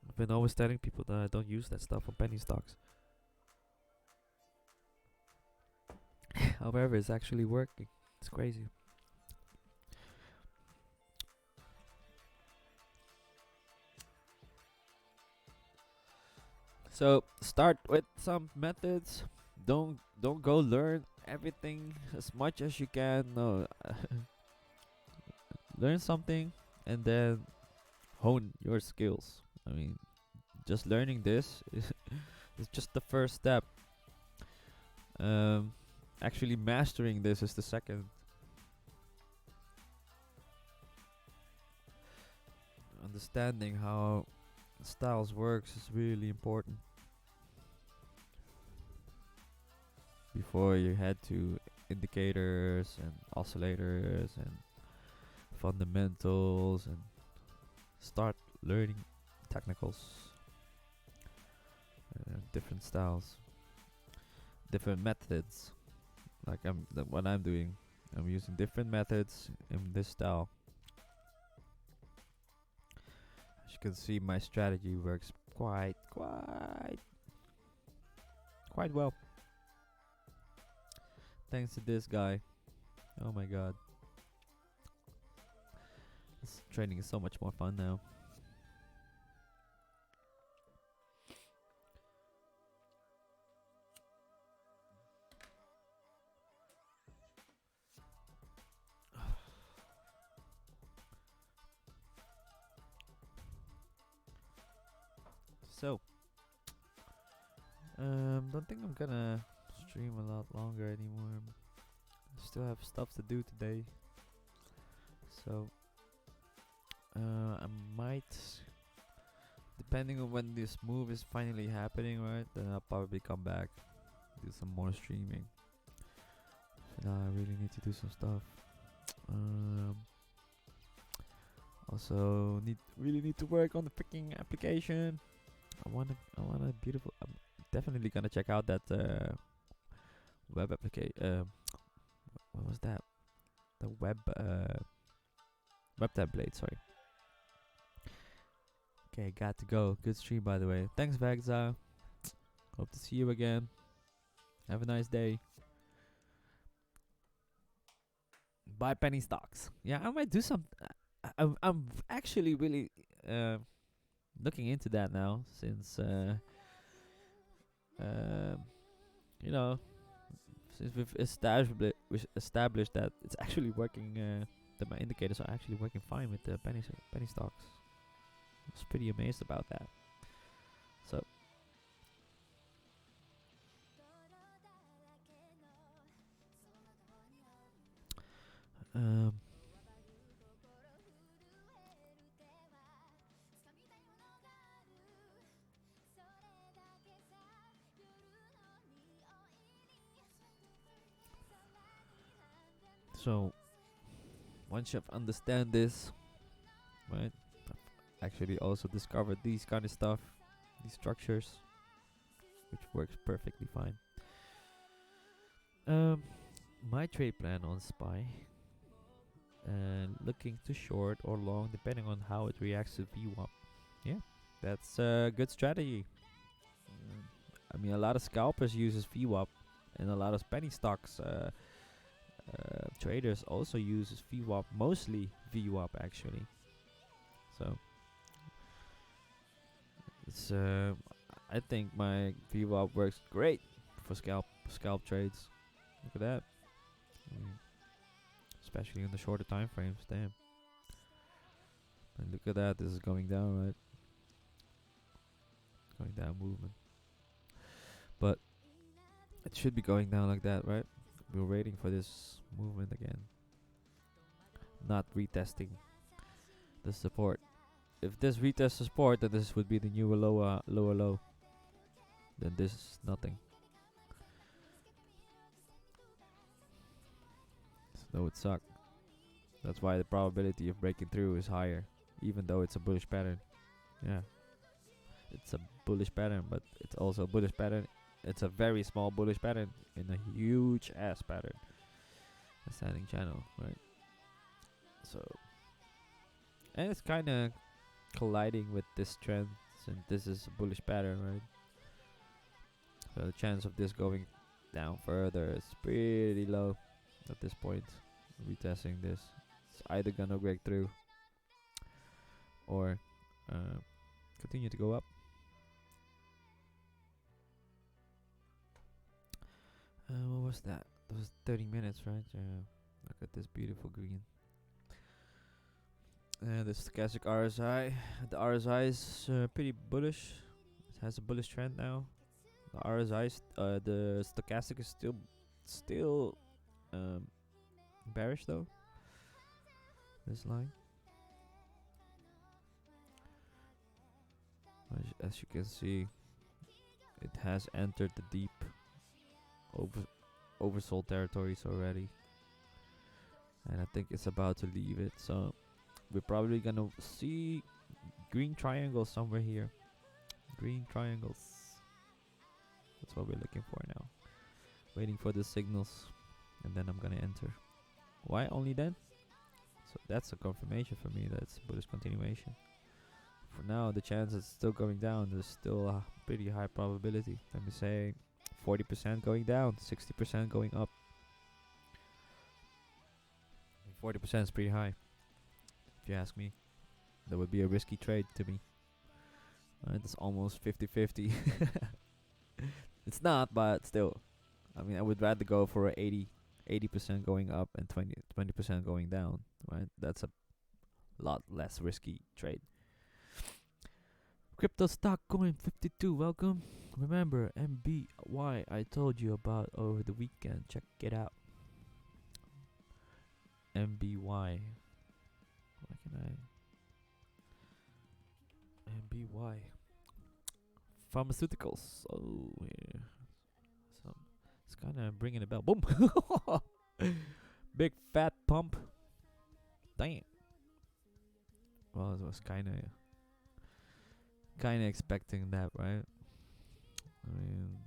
I've been always telling people that I don't use that stuff on penny stocks. However, it's actually working. It's crazy. So start with some methods. Don't go learn everything as much as you can. No, learn something and then hone your skills. I mean, just learning this is just the first step. Actually mastering this is the second. Understanding how styles works is really important before you head to indicators and oscillators and fundamentals and start learning technicals, different styles, different methods. Like what I'm doing, I'm using different methods in this style. As you can see, my strategy works quite well. Thanks to this guy. Oh my god. This training is so much more fun now. So, don't think I'm gonna stream a lot longer anymore. I still have stuff to do today. So, I might, depending on when this move is finally happening, right? Then I'll probably come back, do some more streaming. So now I really need to do some stuff. Also really need to work on the freaking application. I want a beautiful. I'm definitely gonna check out that web application. What was that? The web template. Sorry. Okay, got to go. Good stream, by the way. Thanks, Vagza. Hope to see you again. Have a nice day. Buy penny stocks. Yeah, I might do some. I'm actually really looking into that now, since you know, since we've established that it's actually working. That my indicators are actually working fine with the penny stocks. I was pretty amazed about that. So. So once you understand this, right? I've actually also discovered these kind of stuff, these structures, which works perfectly fine. Um, my trade plan on SPY, and looking to short or long depending on how it reacts to VWAP. Yeah, that's a good strategy. Um, I mean, a lot of scalpers uses VWAP, and a lot of penny stocks traders also uses VWAP, mostly VWAP actually. So it's I think my VWAP works great for scalp trades. Look at that. I mean, especially in the shorter time frames. Damn. And look at that. This is going down, right? Going down movement. But it should be going down like that, right? We're waiting for this movement again. Not retesting the support. If this retests the support, then this would be the new lower low. Then this is nothing. So that would suck. That's why the probability of breaking through is higher, even though it's a bullish pattern. Yeah, it's a bullish pattern, but it's also a bullish pattern. It's a very small bullish pattern in a huge ass pattern. Ascending channel, right? So, and it's kind of colliding with this trend, since this is a bullish pattern, right? So the chance of this going down further is pretty low at this point. Retesting this, it's either gonna break through or continue to go up. What was that? That was 30 minutes, right? Look at this beautiful green. The stochastic RSI. The RSI is pretty bullish. It has a bullish trend now. The RSI, the stochastic is still bearish though. This line. As you can see, it has entered the deep oversold territories already, and I think it's about to leave it. So we're probably gonna see green triangles somewhere here. Green triangles. That's what we're looking for now. Waiting for the signals, and then I'm gonna enter. Why only then? So that's a confirmation for me that it's bullish continuation. For now, the chance it's still going down. There's still a pretty high probability. Let me say 40% going down, 60% going up. 40% is pretty high, if you ask me. That would be a risky trade to me. It's almost 50-50. It's not, but still. I mean, I would rather go for a 80% going up and 20% going down, right? That's a lot less risky trade. Crypto stock coin 52, welcome. Remember MBY I told you about over the weekend. Check it out. MBY. Why can I? MBY. Pharmaceuticals. Oh, yeah. It's kind of ringing a bell. Boom. Big fat pump. Damn. Well, it was kind of expecting that, right? I mean,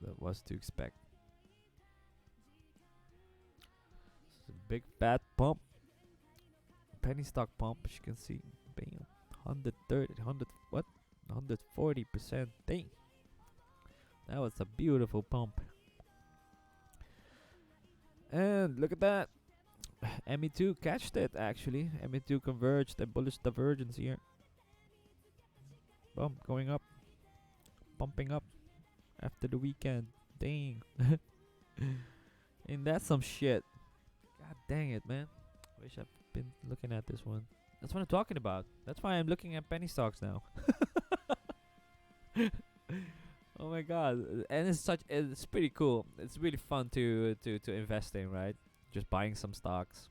that was to expect. It's a big fat pump. Penny stock pump, as you can see. Bam. 140%. Dang. That was a beautiful pump. And look at that. ME2 catched it actually. ME2 converged, a bullish divergence here. Bump going up. Pumping up after the weekend. Dang. Ain't that some shit? God dang it, man. Wish I've been looking at this one. That's what I'm talking about. That's why I'm looking at penny stocks now. Oh my god. And it's pretty cool. It's really fun to invest in, right? Just buying some stocks,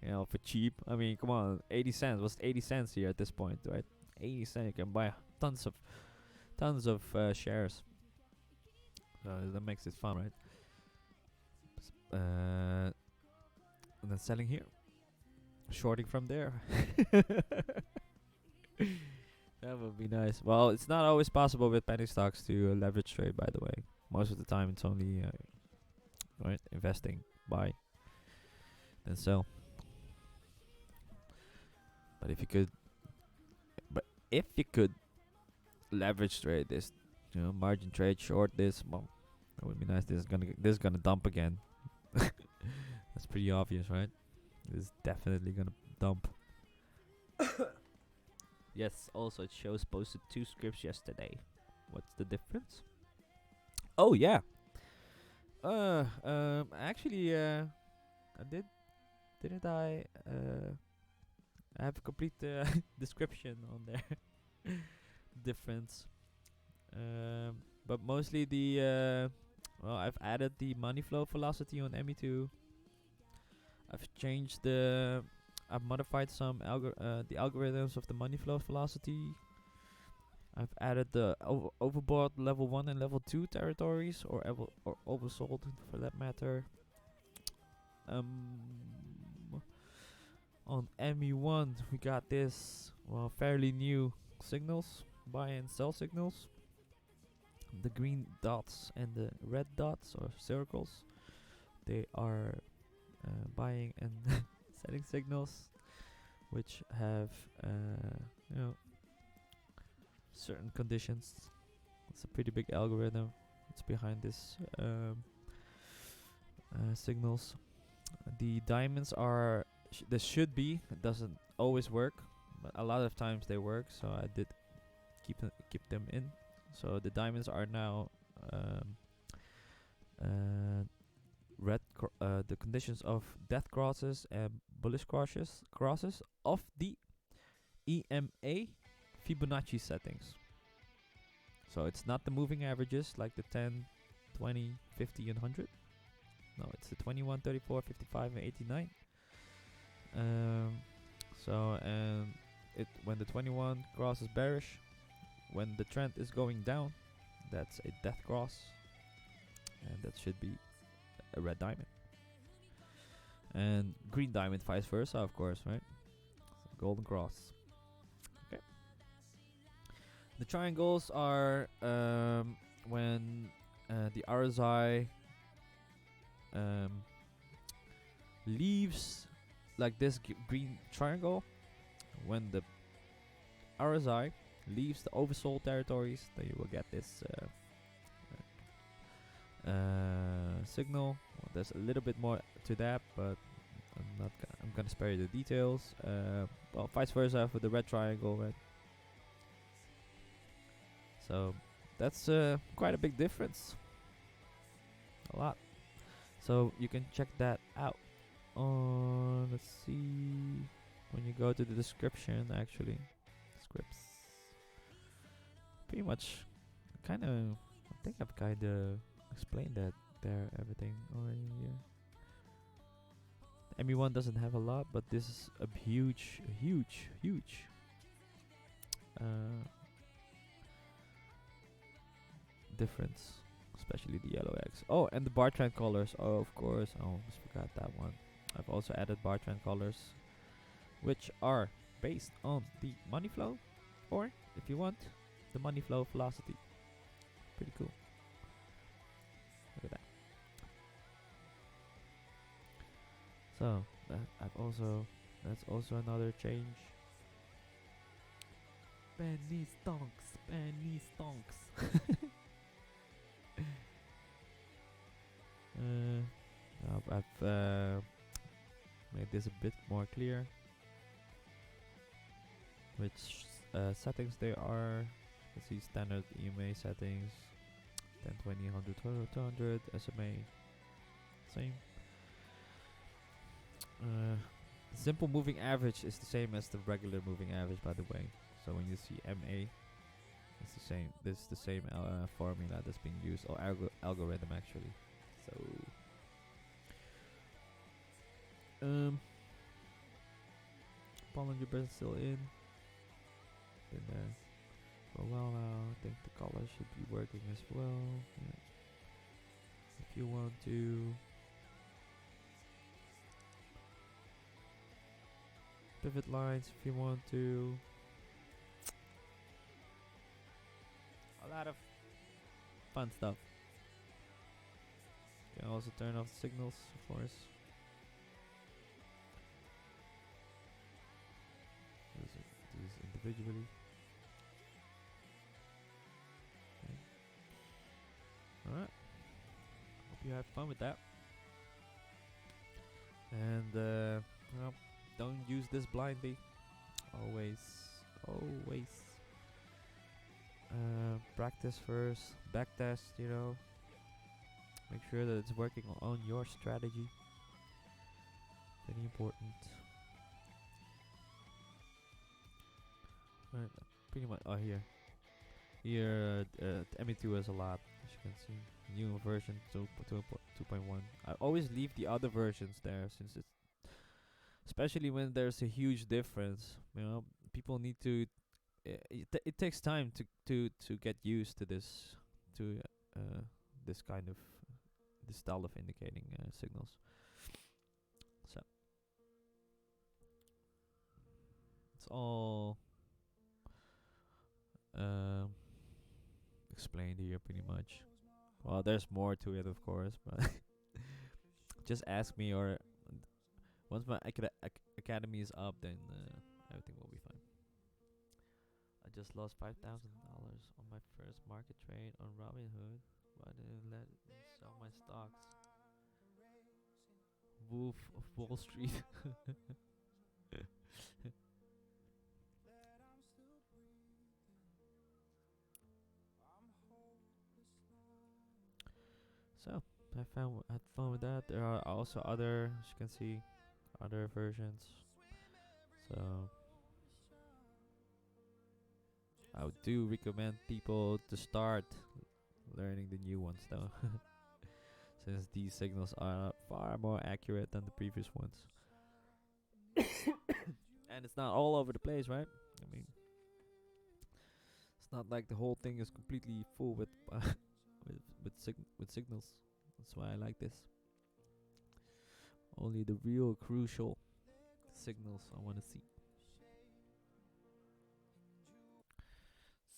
for cheap. I mean, come on, 80 cents. What's 80 cents here at this point, right? 80 cents, you can buy tons of shares. So that makes it fun, right? and then selling here, shorting from there. That would be nice. Well, it's not always possible with penny stocks to leverage trade, by the way. Most of the time, it's only right investing, buy, then sell. But if you could leverage trade this, margin trade, short this, well, that would be nice. This is gonna dump again. That's pretty obvious, right? This is definitely gonna dump. Yes, also it shows posted 2 scripts yesterday. What's the difference? Oh yeah. Actually, I didn't I? I have a complete description on there. Difference. But mostly I've added the money flow velocity on ME2. I've modified some the algorithms of the money flow velocity. I've added the overbought level 1 and level 2 territories, or oversold for that matter. On ME1 we got this, fairly new signals, buy and sell signals. The green dots and the red dots or circles, they are buying and selling signals, which have certain conditions. It's a pretty big algorithm. It's behind this signals. The diamonds are this should be. It doesn't always work, but a lot of times they work. So I did keep them in. So the diamonds are now red. The conditions of death crosses and bullish crosses of the EMA Fibonacci settings. So it's not the moving averages like the 10, 20, 50, and 100. No, it's the 21, 34, 55, and 89. When the 21 cross is bearish, when the trend is going down, that's a death cross, and that should be a red diamond. And green diamond, vice versa, of course, right? Golden cross. Okay. The triangles are when the RSI leaves like this green triangle. When the RSI leaves the oversold territories, then you will get this signal. Well, there's a little bit more to that, but I'm gonna spare you the details. Vice versa for the red triangle, right? So that's quite a big difference. A lot. So you can check that out on, let's see, when you go to the description, actually, scripts. Pretty much, I think I've kind of explained that there, everything already here. ME1 doesn't have a lot, but this is a huge difference, especially the yellow X. Oh, and the bar trend colors. Oh, of course, I almost forgot that one. I've also added bar trend colors, which are based on the money flow, or if you want, the money flow velocity. Pretty cool. Look at that. So that's also another change. Penny stonks. I've made this a bit more clear. Which settings they are. Let's see, standard EMA settings, 10, 20, 100, 200, SMA, same. Simple moving average is the same as the regular moving average, by the way. So when you see MA, it's the same. This is the same formula that's being used, or algorithm actually. So Bollinger Band still in. Been there for a while now. I think the color should be working as well. Yeah. If you want to pivot lines if you want to. A lot of fun stuff. You can also turn off the signals, of course. These individually. Okay. Alright. Hope you have fun with that. And well, don't use this blindly. Always. Practice first. Backtest, you know. Make sure that it's working on your strategy. Very important. Right, pretty much. Oh, here. Here, ME2 has a lot, as you can see. New version 2.1. I always leave the other versions there, since it's, especially when there's a huge difference. You know, people need to. It takes time to get used to this, to this kind of this style of indicating signals. So it's all explained here pretty much. Well, there's more to it, of course, but just ask me, or once my academy is up, then everything will be fine. I just lost $5,000 on my first market trade on Robinhood. Why didn't let me sell my stocks? Wolf of Wall Street. So had fun with that. There are also other, as you can see, other versions. So I do recommend people to start learning the new ones, though, since these signals are far more accurate than the previous ones. And it's not all over the place, right? I mean, it's not like the whole thing is completely full with with signals. That's why I like this. Only the real crucial signals I want to see.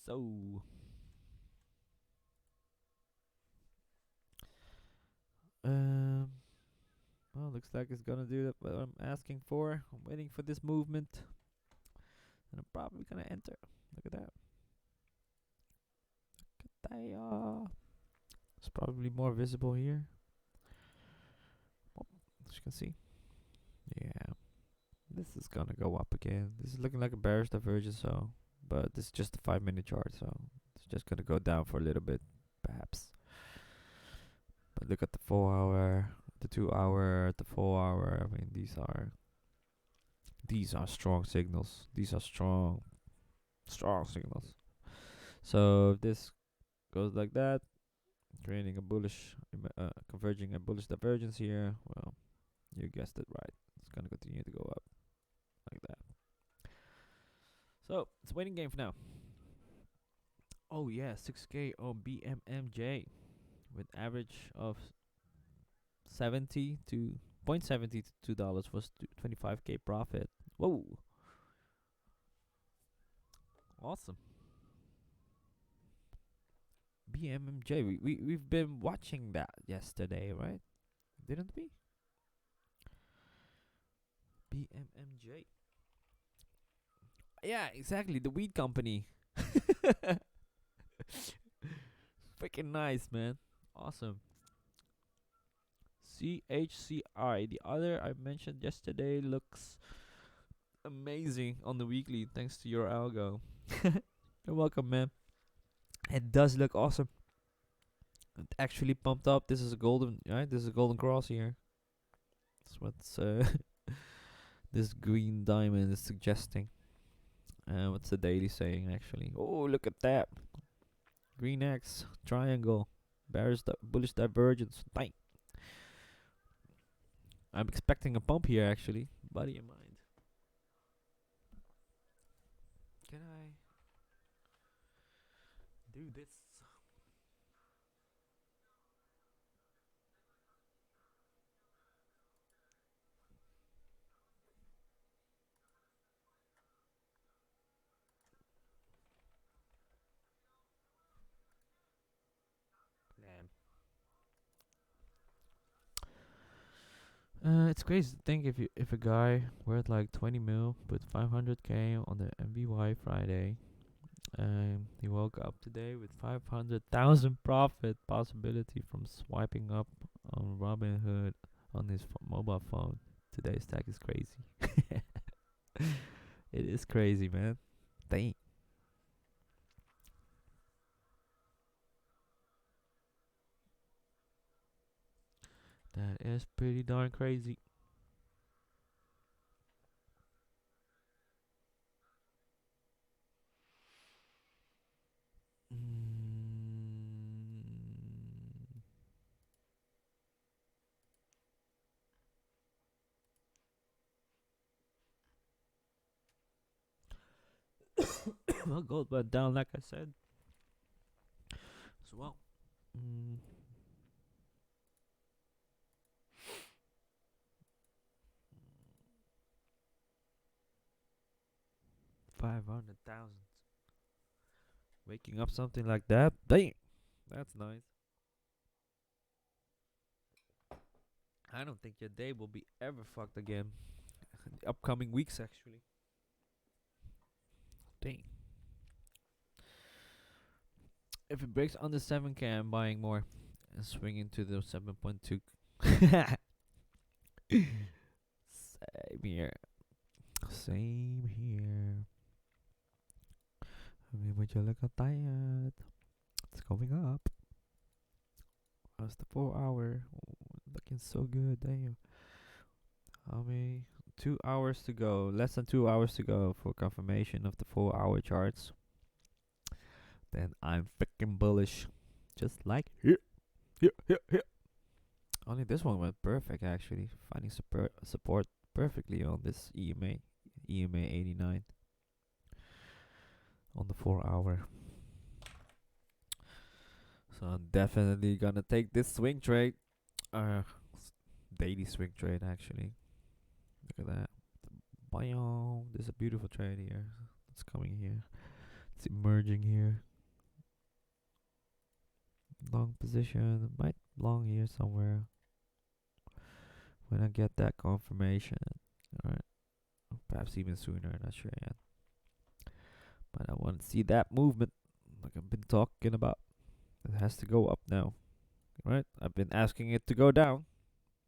So well, looks like it's gonna do that what I'm asking for. I'm waiting for this movement, and I'm probably gonna enter. Look at that. It's probably more visible here. As you can see. Yeah. This is gonna go up again. This is looking like a bearish divergence, so, but this is just a 5-minute chart, so it's just gonna go down for a little bit, perhaps. But look at the 4-hour, the 2-hour, the 4-hour. I mean, these are strong signals. These are strong signals. So if this goes like that, creating a bullish, converging a bullish divergence here, well, you guessed it right. It's gonna continue to go up like that. So it's a waiting game for now. Oh yeah, 6K on BMMJ with average of 70 to $0.70 to $2 was 25K profit. Whoa, awesome. BMMJ, we've been watching that yesterday, right? Didn't we? BMMJ. Yeah, exactly. The weed company. Freaking nice, man. Awesome. CHCI, the other I mentioned yesterday, looks amazing on the weekly thanks to your algo. You're welcome, man. It does look awesome. It actually pumped up. This is a golden, right? This is a golden cross here. That's what's this green diamond is suggesting. What's the daily saying actually? Oh, look at that. Green X, triangle, bullish divergence. Bang. I'm expecting a pump here actually. Buddy in mind. Can I do this? It's crazy to think if a guy worth like 20 mil put 500k on the MVY Friday, he woke up today with 500,000 profit possibility from swiping up on Robinhood on his mobile phone. Today's stack is crazy. It is crazy, man. Dang. That is pretty darn crazy. Mm. Well, gold went down, like I said, as well. Mm. 500,000. Waking up something like that? Damn. That's nice. I don't think your day will be ever fucked again. The upcoming weeks, actually. Dang. If it breaks under 7k, I'm buying more and swinging to the 7.2. Same here. Same here. I mean, would you look tired? It's going up. How's the 4 hour? Looking so good, damn. How many? 2 hours to go. Less than 2 hours to go for confirmation of the 4 hour charts. Then I'm freaking bullish. Just like here, here, here, here. Only this one went perfect actually. Finding support perfectly on this EMA 89 on the 4 hour. So I'm definitely gonna take this swing trade. Daily swing trade actually. Look at that. Bam. There's a beautiful trade here. It's coming here. It's emerging here. Long position. Might long here somewhere. When I get that confirmation. Alright. Perhaps even sooner, not sure yet. But I want to see that movement like I've been talking about. It has to go up now. Right? I've been asking it to go down.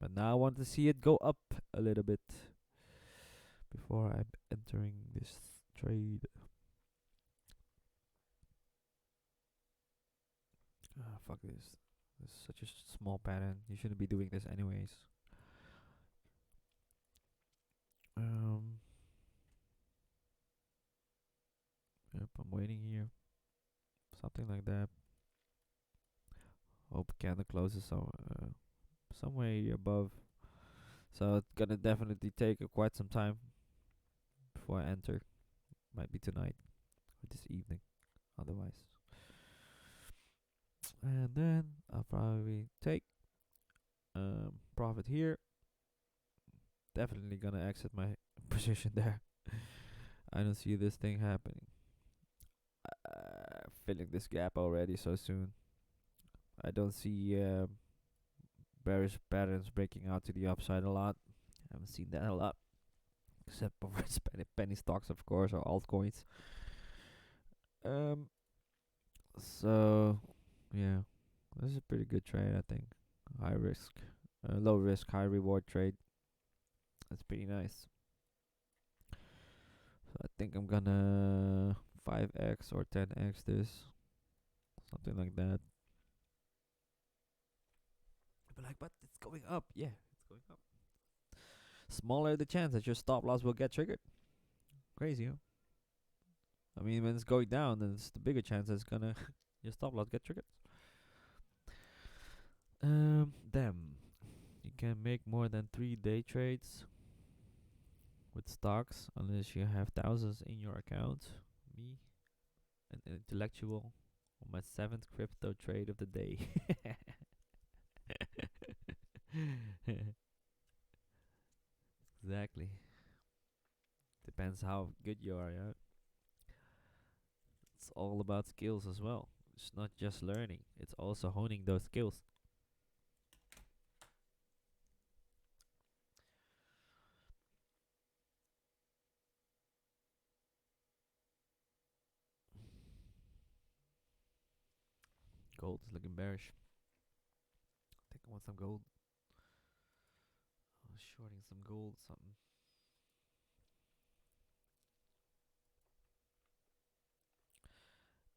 But now I want to see it go up a little bit before I'm entering this trade. Ah, fuck this. This is such a small pattern. You shouldn't be doing this anyways. Um, yep, I'm waiting here. Something like that. Hope candle closes somewhere above. So it's gonna definitely take quite some time before I enter. Might be tonight or this evening, otherwise. And then I'll probably take profit here. Definitely gonna exit my position there. I don't see this thing happening. Filling this gap already so soon. I don't see bearish patterns breaking out to the upside a lot. I haven't seen that a lot, except for penny stocks, of course, or altcoins. Um. So, yeah, this is a pretty good trade, I think. High risk, low risk, high reward trade. That's pretty nice. So I think I'm gonna 5x or 10x this, something like that. But like, but it's going up. Yeah, it's going up. Smaller the chance that your stop loss will get triggered. Crazy, huh? I mean, when it's going down, then it's the bigger chance that it's gonna your stop loss get triggered. Them. You can make more than 3 day trades with stocks unless you have thousands in your account. Me, an intellectual, on my 7th crypto trade of the day. Exactly. Depends how good you are, yeah. It's all about skills as well. It's not just learning, it's also honing those skills. Gold is looking bearish. I think I want some gold. I was shorting some gold, something.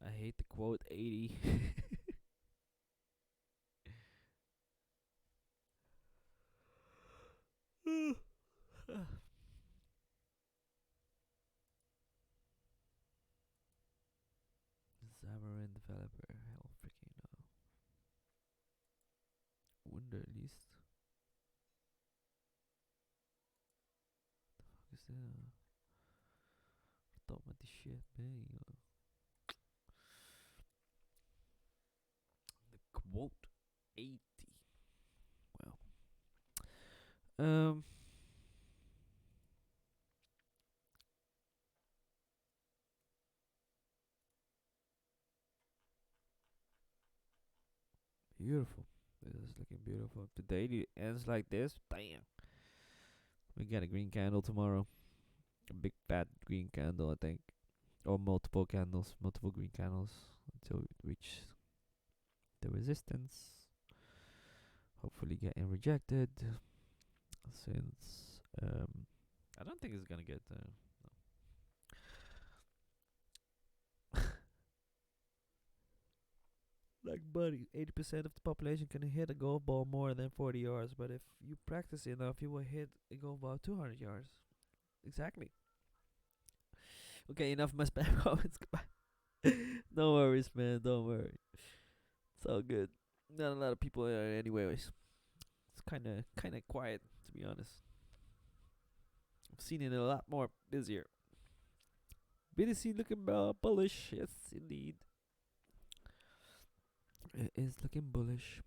I hate the quote 80. Xamarin developer, hell freaking no. Wonder at least. Fuck is that? Stop met die shit, man. The quote 80. Well. Um. Beautiful. This is looking beautiful. If the daily ends like this, bam. We get a green candle tomorrow. A big fat green candle, I think. Or multiple candles, multiple green candles until it reaches the resistance. Hopefully getting rejected. Since I don't think it's gonna get no. Like, buddy, 80% of the population can hit a golf ball more than 40 yards, but if you practice enough, you will hit a golf ball 200 yards. Exactly. Okay, enough my spam comments. Goodbye. No worries, man. Don't worry. It's all good. Not a lot of people anyways. It's kind of quiet, to be honest. I've seen it a lot more busier. BTC looking bullish. Yes, indeed. It is looking bullish.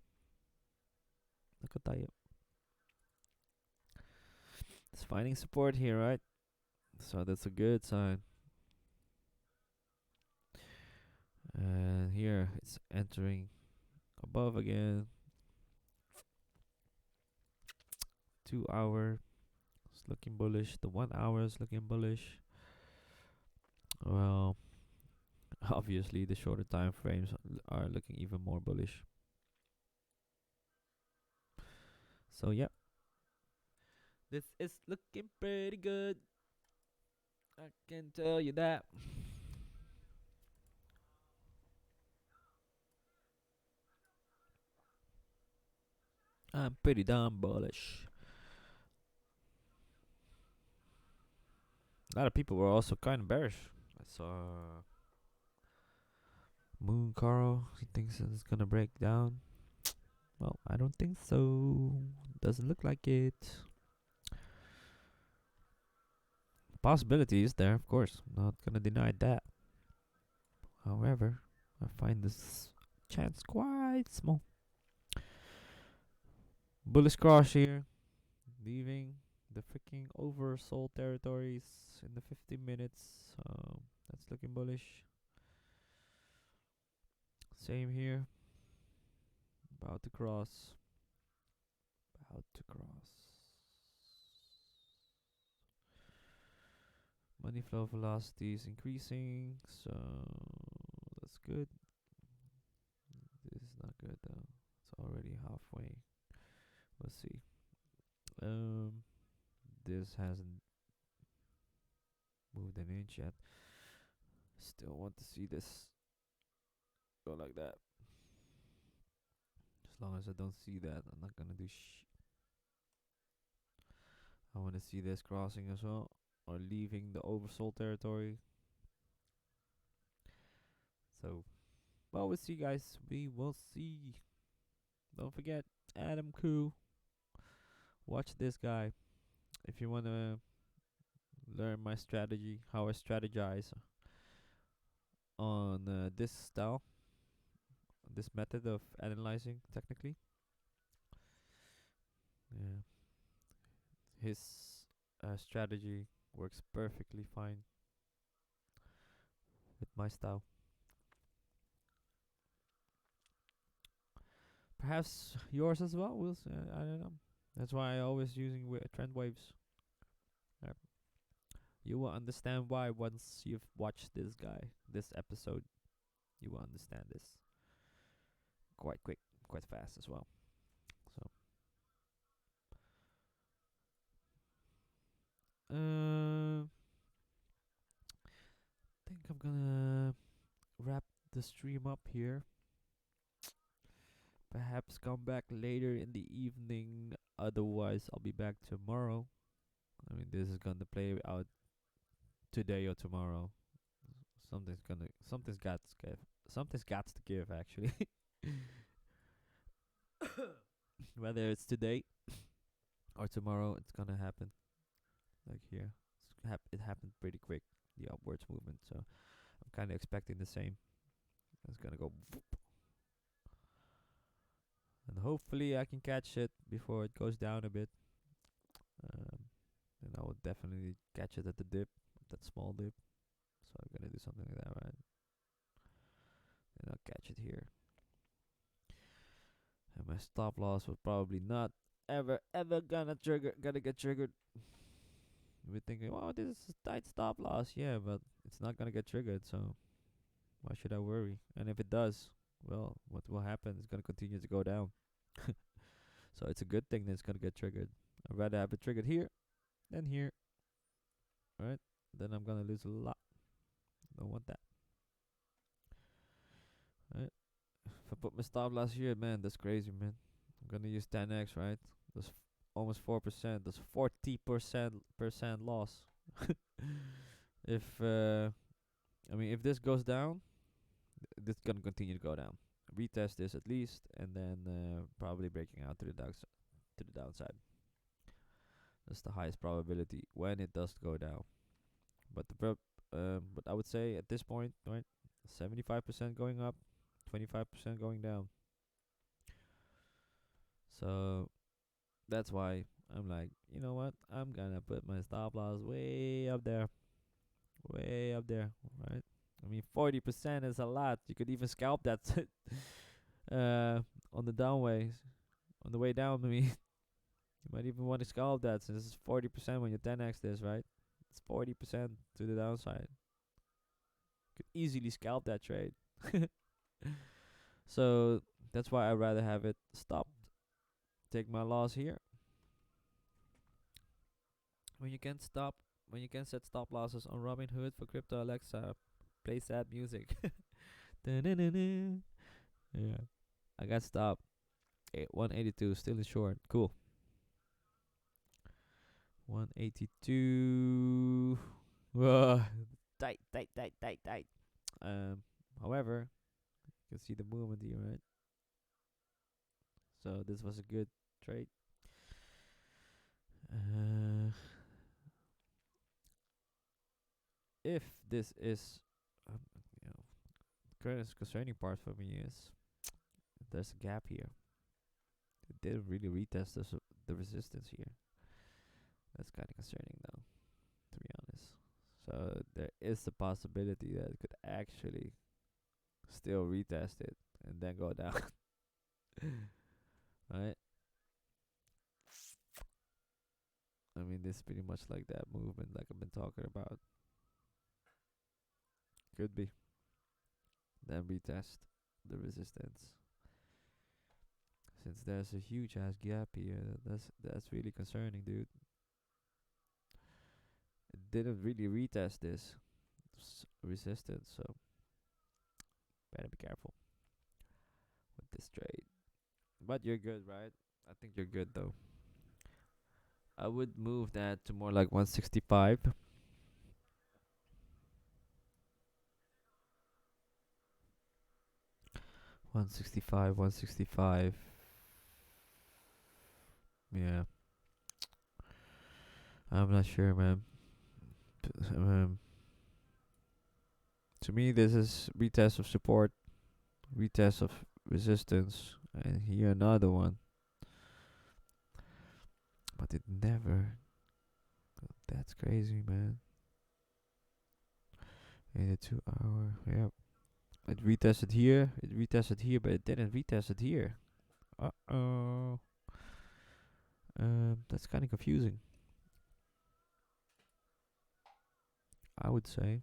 Look at that. It's finding support here, right? So that's a good sign. And here it's entering above again. 2 hour is looking bullish. The 1 hour is looking bullish. Well, obviously the shorter time frames are looking even more bullish. So yeah, this is looking pretty good. I can tell you that. I'm pretty damn bullish. A lot of people were also kind of bearish. I saw Moon Carl. He thinks it's gonna break down. Well, I don't think so. Doesn't look like it. Possibility is there, of course. I'm not gonna deny that. However, I find this chance quite small. Bullish cross here, leaving the freaking oversold territories in the 50 minutes. That's looking bullish. Same here. About to cross. About to cross. Money flow velocity is increasing, so that's good. This is not good though. It's already halfway. Let's see. This hasn't moved an inch yet. Still want to see this go like that. As long as I don't see that, I'm not gonna do I want to see this crossing as well, or leaving the oversold territory. So, well, we'll see, guys. We will see. Don't forget, Adam Koo. Watch this guy. If you want to learn my strategy, how I strategize on this style, this method of analyzing technically. Yeah, his strategy works perfectly fine with my style. Perhaps yours as well. We'll see. I don't know. That's why I always using trend waves. Yep. You will understand why once you've watched this episode. You will understand this. quite quick, quite fast as well. So, I think I'm gonna wrap the stream up here. Perhaps come back later in the evening. Otherwise, I'll be back tomorrow. I mean, this is gonna play out today or tomorrow. Something's got to give actually. Whether it's today or tomorrow, it's gonna happen. Like here, it happened pretty quick, the upwards movement. So I'm kind of expecting the same. It's gonna go, and hopefully I can catch it before it goes down a bit. And I will definitely catch it at the dip, that small dip. So I'm gonna do something like that, right? And I'll catch it here. And my stop loss was probably not ever gonna get triggered. We're thinking, wow, this is a tight stop loss, yeah, but it's not gonna get triggered, so why should I worry? And if it does, well, what will happen? It's gonna continue to go down. So it's a good thing that it's gonna get triggered. I'd rather have it triggered here than here. Alright? Then I'm gonna lose a lot. Don't want that. Alright? If I put my stop loss here, man, that's crazy, man. I'm gonna use 10x, right? That's almost 4%. That's 40% loss. If if this goes down, this is gonna continue to go down. Retest this at least, and then probably breaking out to the downside. That's the highest probability when it does go down. But but I would say at this point, right, 75% going up, 25% going down. So that's why I'm like, you know what? I'm gonna put my stop loss way up there, right? I mean, 40% is a lot. You could even scalp that on the downways, on the way down. I mean, you might even want to scalp that since it's 40% when you 10x this, right? It's 40% to the downside. Could easily scalp that trade. So that's why I'd rather have it stopped. Take my loss here. When you can set stop losses on Robinhood for crypto Alexa, play sad music. Yeah, I got stopped. 182, still in short. Cool. 182. Whoa, tight. However, you can see the movement here, right? So this was a good trade. If this is, you know, current concerning part for me is there's a gap here. It didn't really retest the resistance here. That's kind of concerning, though, to be honest. So there is a possibility that it could actually still retest it and then go down. Right? I mean, this is pretty much like that movement, like I've been talking about. Could be. Then retest the resistance. Since there's a huge ass gap here, that's really concerning, dude. It didn't really retest this resistance, so better be careful with this trade. But you're good, right? I think you're good though. I would move that to more like 165. 165, 165. Yeah. I'm not sure, man. To me, this is retest of support, retest of resistance, and here another one. But it never. That's crazy, man. In a 2 hour, yeah. It retested here, but it didn't retest it here. Uh-oh. That's kind of confusing, I would say.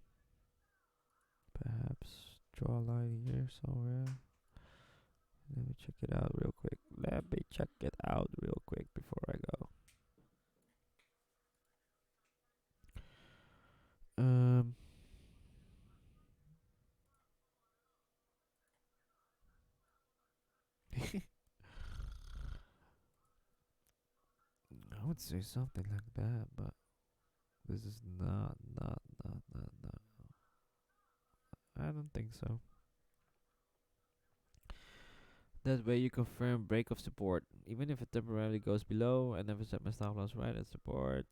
Perhaps draw a line here somewhere. Let me check it out real quick. Let me check it out real quick before I go. Um, I would say something like that, but this is not. I don't think so. That way you confirm break of support, even if it temporarily goes below. I never set my stop loss right at support.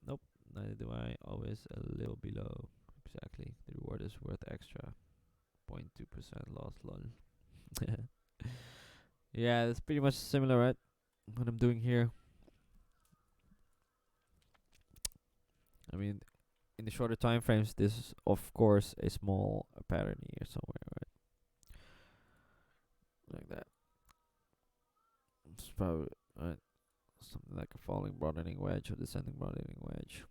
Nope, neither do I. Always a little below. Exactly. The reward is worth extra. 0.2% loss, lol. Yeah, it's pretty much similar, right? What I'm doing here. I mean, in the shorter time frames, this is of course a small pattern here somewhere, right? Like that. It's probably right, something like a falling broadening wedge or descending broadening wedge.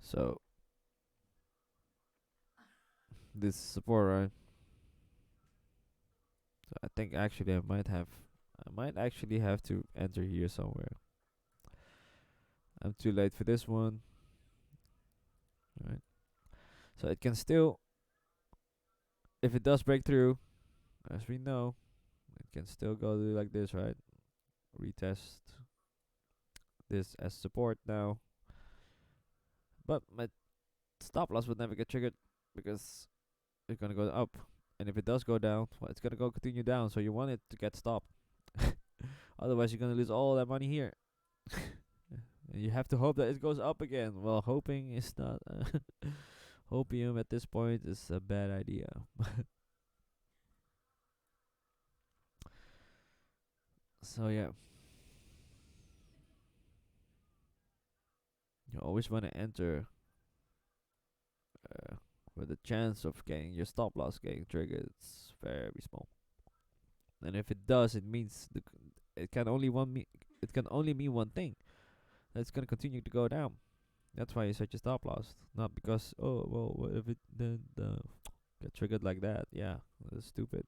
So this support, right? So I think actually I might actually have to enter here somewhere. I'm too late for this one, right? So it can still, if it does break through, as we know, it can still go do like this, right? Retest this as support now, but my stop loss would never get triggered because it's gonna go up, and if it does go down, well, it's gonna go continue down. So you want it to get stopped, otherwise you're gonna lose all that money here. And you have to hope that it goes up again. Well, hoping is not. Hopium at this point is a bad idea. So yeah, you always want to enter with the chance of getting your stop loss getting triggered. It's very small. And if it does, it means it can only it can only mean one thing. That it's gonna continue to go down. That's why you set your stop loss, not because what if it then get triggered like that? Yeah, that's stupid.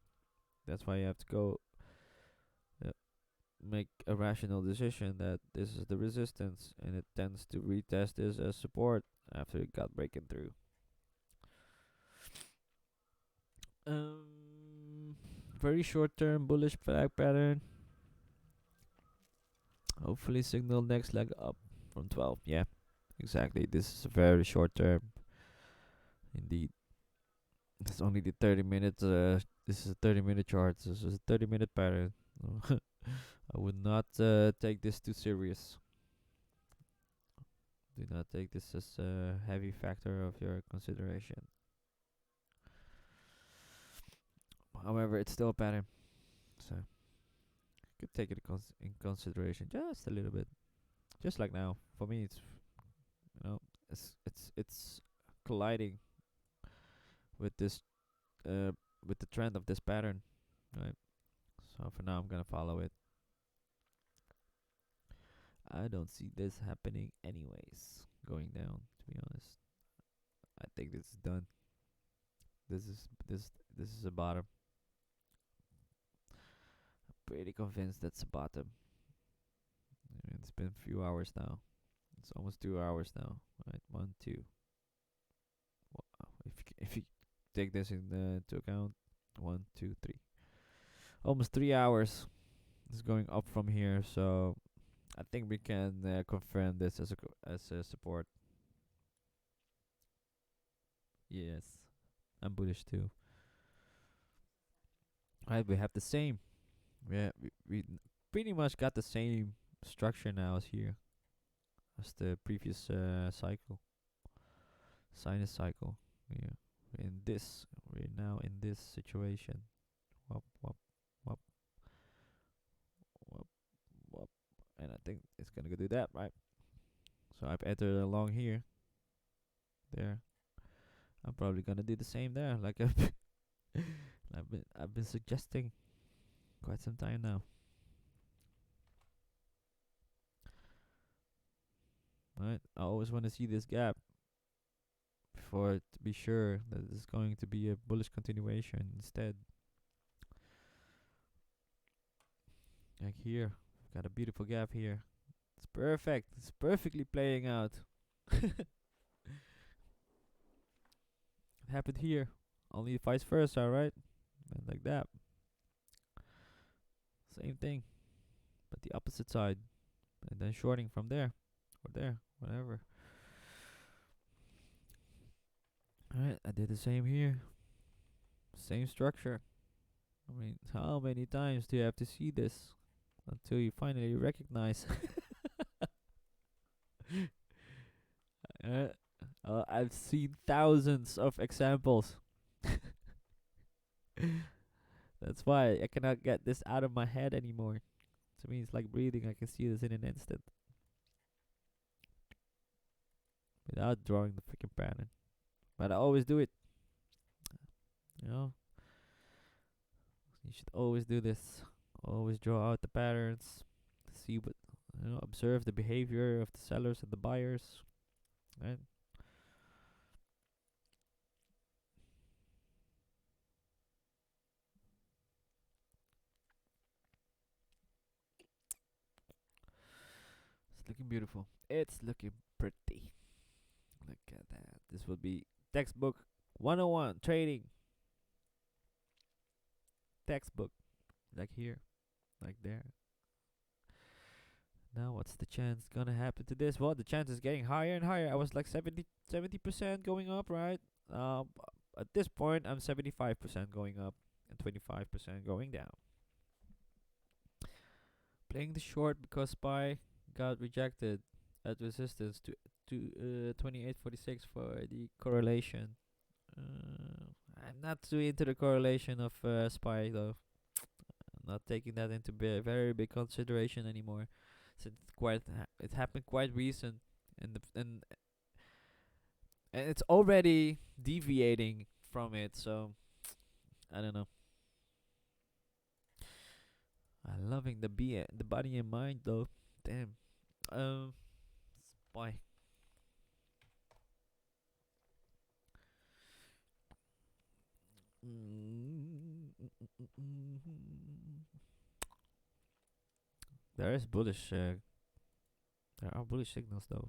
That's why you have to go make a rational decision that this is the resistance, and it tends to retest this as support after it got breaking through. Um, Very short term bullish flag pattern. Hopefully, signal next leg up from 12. Yeah, exactly. This is a very short term. Indeed, it's only the 30 minutes. This is a 30-minute chart. This is a 30-minute pattern. I would not take this too serious. Do not take this as a heavy factor of your consideration. However, it's still a pattern, so you could take it in consideration just a little bit. Just like now, for me, it's you know, it's colliding with this uh with the trend of this pattern, right? So for now, I'm gonna follow it. I don't see this happening anyways, going down. To be honest, I think this is done. This is a bottom. Pretty convinced that's a bottom. I mean, it's been a few hours now. It's almost 2 hours now, right? One, two. If you take this into account, 1, 2, 3, almost 3 hours. It's going up from here, so I think we can confirm this as as a support. Yes, I'm bullish too. Right, we have the same. We pretty much got the same structure now as here as the previous cycle, sinus cycle. Yeah, we're now in this situation. Wop wop wop wop wop, and I think it's gonna go do that, right? So I've entered along here, there. I'm probably gonna do the same there, like I've been suggesting quite some time now. Right, I always want to see this gap for it to be sure that it's going to be a bullish continuation instead. Like here, got a beautiful gap here. It's perfect. It's perfectly playing out. It happened here. Only vice versa, right? And like that. Same thing, but the opposite side. And then shorting from there or there, whatever. Alright, I did the same here. Same structure. I mean, how many times do you have to see this until you finally recognize? uh, I've seen thousands of examples. That's why I cannot get this out of my head anymore. To me, it's like breathing. I can see this in an instant without drawing the freaking pattern. But I always do it. You know, you should always do this. Always draw out the patterns. See what, observe the behavior of the sellers and the buyers. Right? It's looking beautiful. It's looking pretty. Look at that. This will be textbook 101 trading. Textbook. Like here. Like there. Now what's the chance gonna happen to this? Well, the chance is getting higher and higher. I was like 70% going up, right? At this point, I'm 75% going up and 25% going down. Playing the short because SPY got rejected at resistance to 28.46 for the correlation. I'm not too into the correlation of SPY though. I'm not taking that into very big consideration anymore, since it happened quite recent, and and it's already deviating from it. So I don't know. I'm loving the body and mind though. Damn. Why? There is bullish. There are bullish signals though.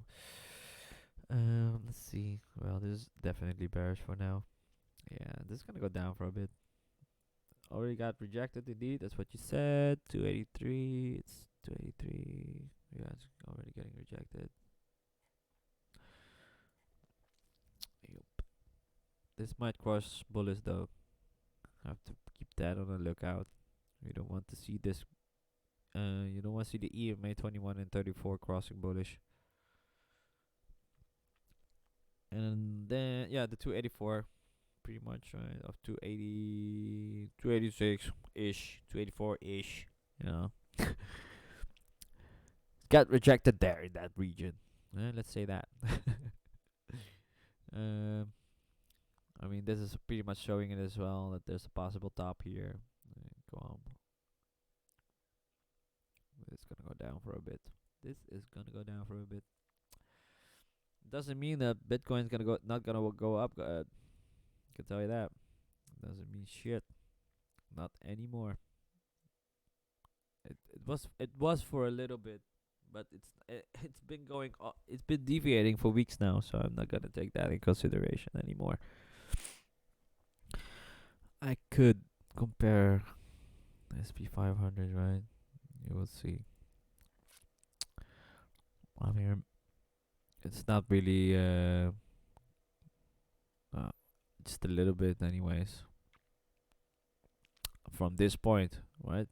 Let's see. Well, this is definitely bearish for now. Yeah, this is gonna go down for a bit. Already got rejected indeed. That's what you said. 283. It's 283. Yeah, it's already getting rejected. Yup. This might cross bullish though. Have to keep that on the lookout. You don't want to see this. You don't want to see the EMA 21 and 34 crossing bullish. And then yeah, the 284 pretty much, right? Of 280, 286 ish, 284 ish. You know, got rejected there in that region. Let's say that. um, I mean, this is pretty much showing it as well that there's a possible top here. Go on. It's gonna go down for a bit. This is gonna go down for a bit. Doesn't mean that Bitcoin's gonna go not gonna go up. I can tell you that. Doesn't mean shit. Not anymore. It was for a little bit, but it's been going it's been deviating for weeks now, so I'm not gonna take that in consideration anymore. I could compare SP 500, right? You will see. I mean, it's not really uh just a little bit, anyways. From this point, right?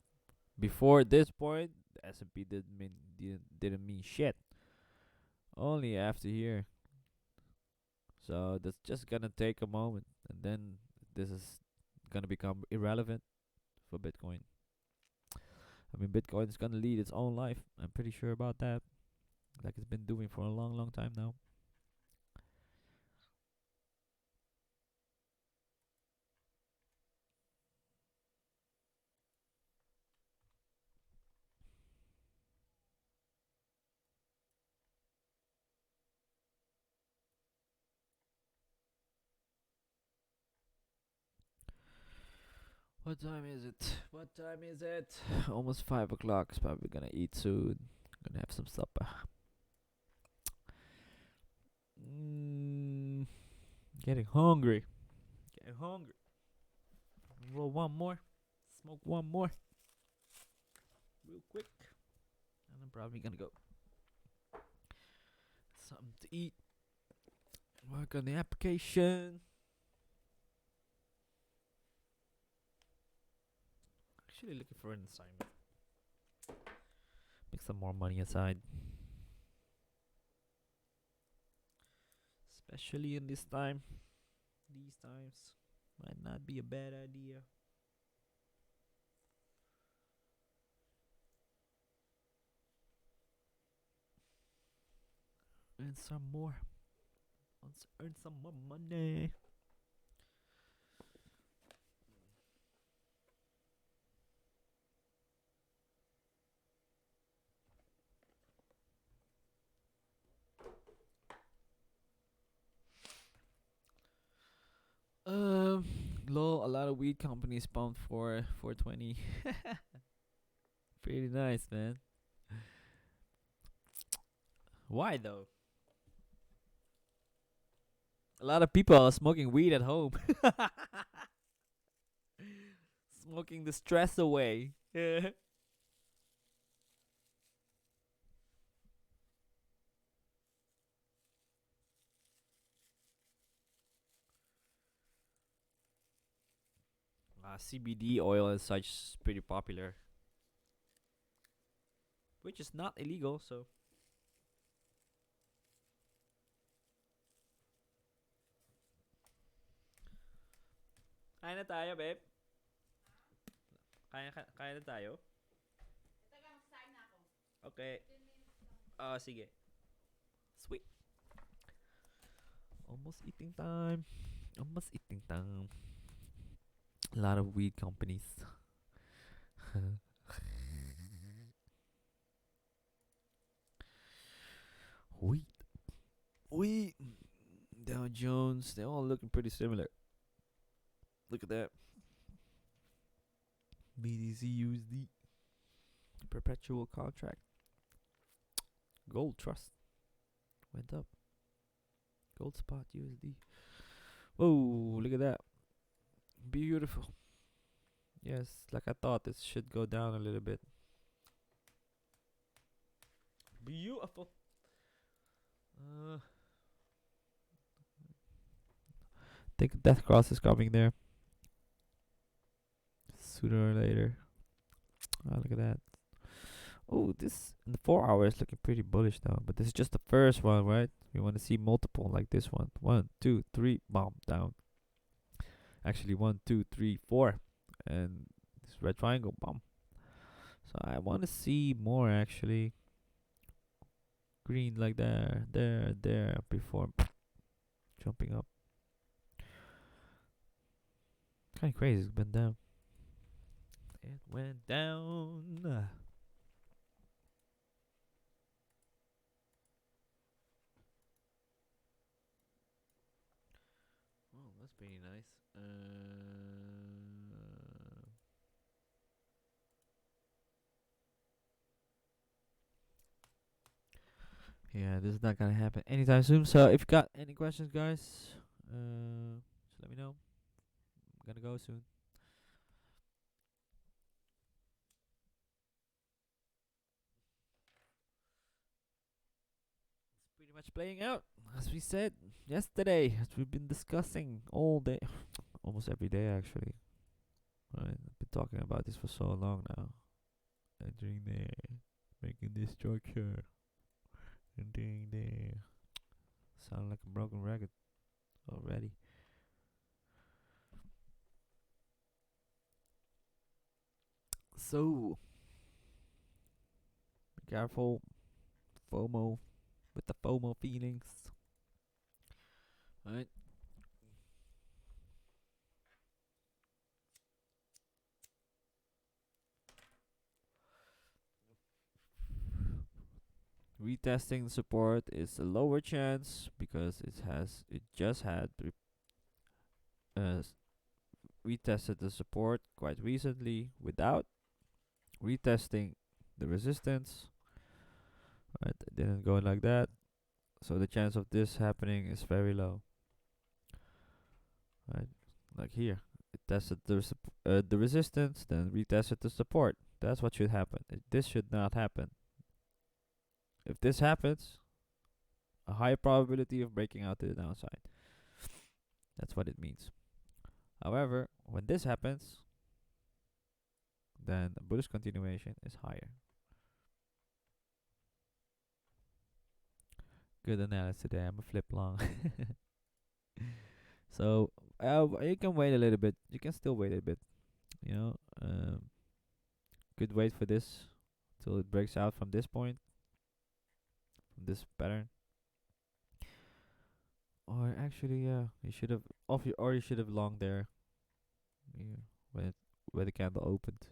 Before this point, the S&P didn't mean shit. Only after here. So that's just gonna take a moment, and then this is gonna become irrelevant for Bitcoin. I mean, Bitcoin is gonna lead its own life. I'm pretty sure about that. Like it's been doing for a long, long time now. What time is it? What time is it? Almost 5 o'clock. It's probably gonna eat soon. Gonna have some supper. Mm, getting hungry. Getting hungry. Roll one more. Smoke one more. Real quick. And I'm probably gonna go. Something to eat. Work on the application. Actually looking for an assignment. Make some more money aside. Especially in this time. These times. Might not be a bad idea. Earn some more. Let's earn some more money. Um, Lol, a lot of weed companies pumped for 420. Pretty nice, man. Why though? A lot of people are smoking weed at home. Smoking the stress away. CBD oil and such is pretty popular, which is not illegal. So, kaya na tayo, babe. Kaya na tayo. Okay. Sige. Sweet. Almost eating time. Almost eating time. A lot of weed companies. Wheat. Wheat. Dow Jones. They're all looking pretty similar. Look at that. BTC USD. Perpetual contract. Gold Trust. Went up. Gold Spot USD. Whoa, look at that. Beautiful. Yes, like I thought, this should go down a little bit. Beautiful. Think Death Cross is coming there sooner or later. Look at that. Oh, this in the 4 hours looking pretty bullish now, but this is just the first one, right? We want to see multiple like this one. 1, 2, 3, bomb down. Actually, 1, 2, 3, 4, and this red triangle, bomb. So I want to see more actually. Green like there before jumping up. Kind of crazy. It's been down. It went down. Oh, that's pretty nice. Yeah, this is not gonna happen anytime soon. So if you got any questions, guys, just let me know. I'm gonna go soon. It's pretty much playing out as we said yesterday, as we've been discussing all day, almost every day actually. Right, I've been talking about this for so long now. Entering there, making this structure, entering there. Sound like a broken record already. So, be careful. FOMO with the FOMO feelings. Right? Retesting support is a lower chance because it just had retested the support quite recently without retesting the resistance. Right, it didn't go like that, so the chance of this happening is very low. Right, like here, it tested the resistance, then retested the support. That's what should happen. This should not happen. If this happens, a high probability of breaking out to the downside. That's what it means. However, when this happens, then a bullish continuation is higher. Good analysis today. I'm a flip long. So you can wait a little bit. You can still wait a bit. You know, could wait for this till it breaks out from this point, from this pattern. Or actually, yeah, you should have off you, or you should have long there. Yeah, when it, when the candle opened.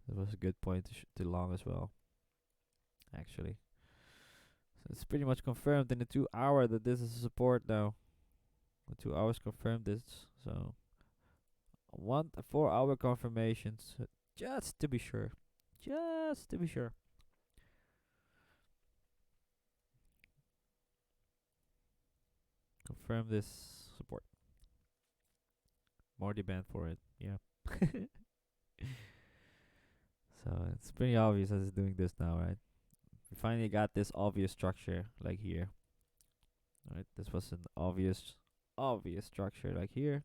That was a good point to long as well. Actually, so it's pretty much confirmed in the 2 hour that this is a support now. The 2 hours confirmed this, so I want a 4 hour confirmation, so just to be sure. Just to be sure. Confirm this support. More demand for it, yeah. So it's pretty obvious as it's doing this now, right? We finally got this obvious structure like here. Right? This was an obvious structure like here.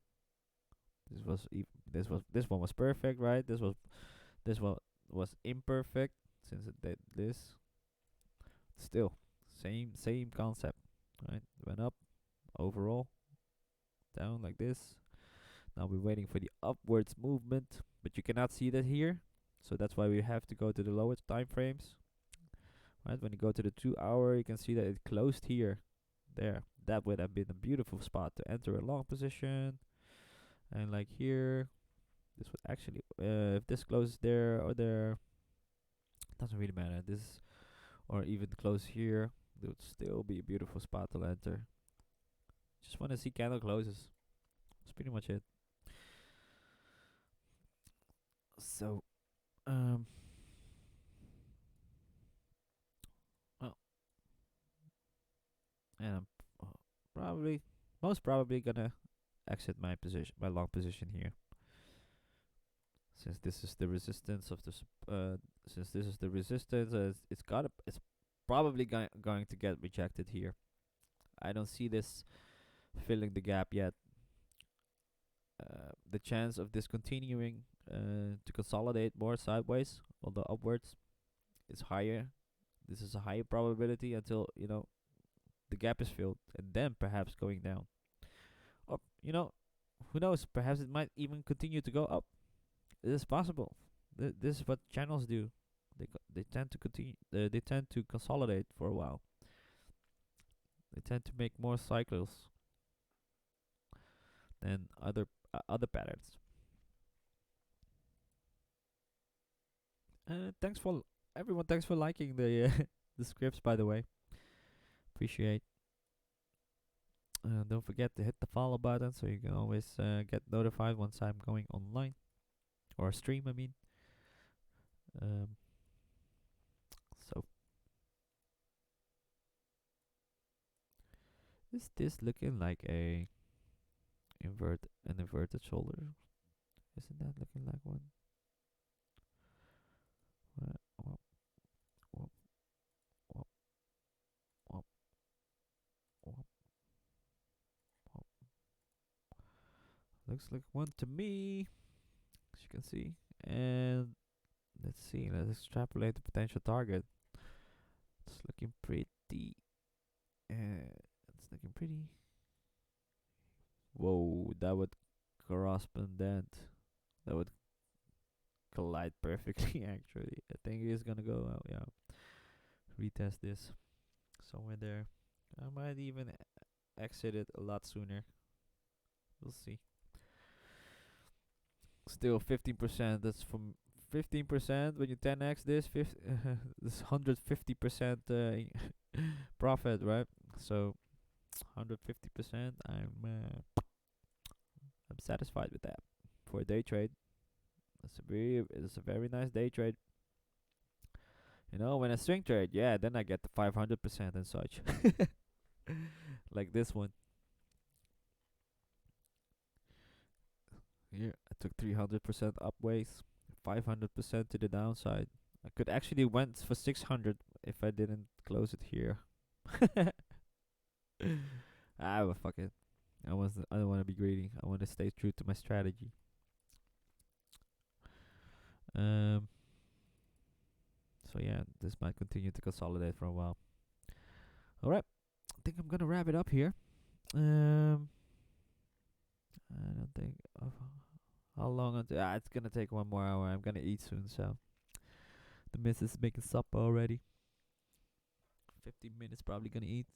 This one was perfect, right? This one was imperfect since it did this. Still, same concept, right? Went up overall, down like this. Now we're waiting for the upwards movement, but you cannot see that here. So that's why we have to go to the lowest time frames. Right, when you go to the 2 hour, you can see that it closed here. There. That would have been a beautiful spot to enter a long position. And like here, this would actually, if this closes there or there, doesn't really matter. This, or even close here, it would still be a beautiful spot to enter. Just want to see candle closes. That's pretty much it. So, um, well, and I'm probably, most probably gonna exit my position, my long position here. Since this is the resistance of the, since this is the resistance, it's probably going to get rejected here. I don't see this filling the gap yet. The chance of this continuing to consolidate more sideways, although upwards, is higher. This is a higher probability until the gap is filled, and then perhaps going down. Or who knows? Perhaps it might even continue to go up. It is possible. This is what channels do. They tend to continue. They tend to consolidate for a while. They tend to make more cycles than other patterns. Thanks for everyone. Thanks for liking the the scripts, by the way. Appreciate. Don't forget to hit the follow button so you can always get notified once I'm going online or stream. I mean. Um, so is this looking like an inverted shoulder? Isn't that looking like one? Wop, wop, wop, wop, wop, wop. Looks like one to me, as you can see. And let's see. Let's extrapolate the potential target. It's looking pretty. It's looking pretty. Whoa, that would correspondent. That would collide perfectly. Actually, I think it's gonna go out. Yeah, retest this somewhere there. I might even exit it a lot sooner. We'll see. Still 15%. That's from 15% when you 10x this. This 150% profit, right? So 150%. I'm satisfied with that for a day trade. It's a very nice day trade. You know, when I swing trade, yeah, then I get the 500% and such. Like this one. Here, I took 300% upways, 500% to the downside. I could actually went for 600 if I didn't close it here. But fuck it. I don't want to be greedy. I want to stay true to my strategy. Um. So yeah, this might continue to consolidate for a while. All right, I think I'm gonna wrap it up here. Um. I don't think of how long until it's gonna take 1 more hour. I'm gonna eat soon, so the missus is making supper already. 15 minutes probably gonna eat.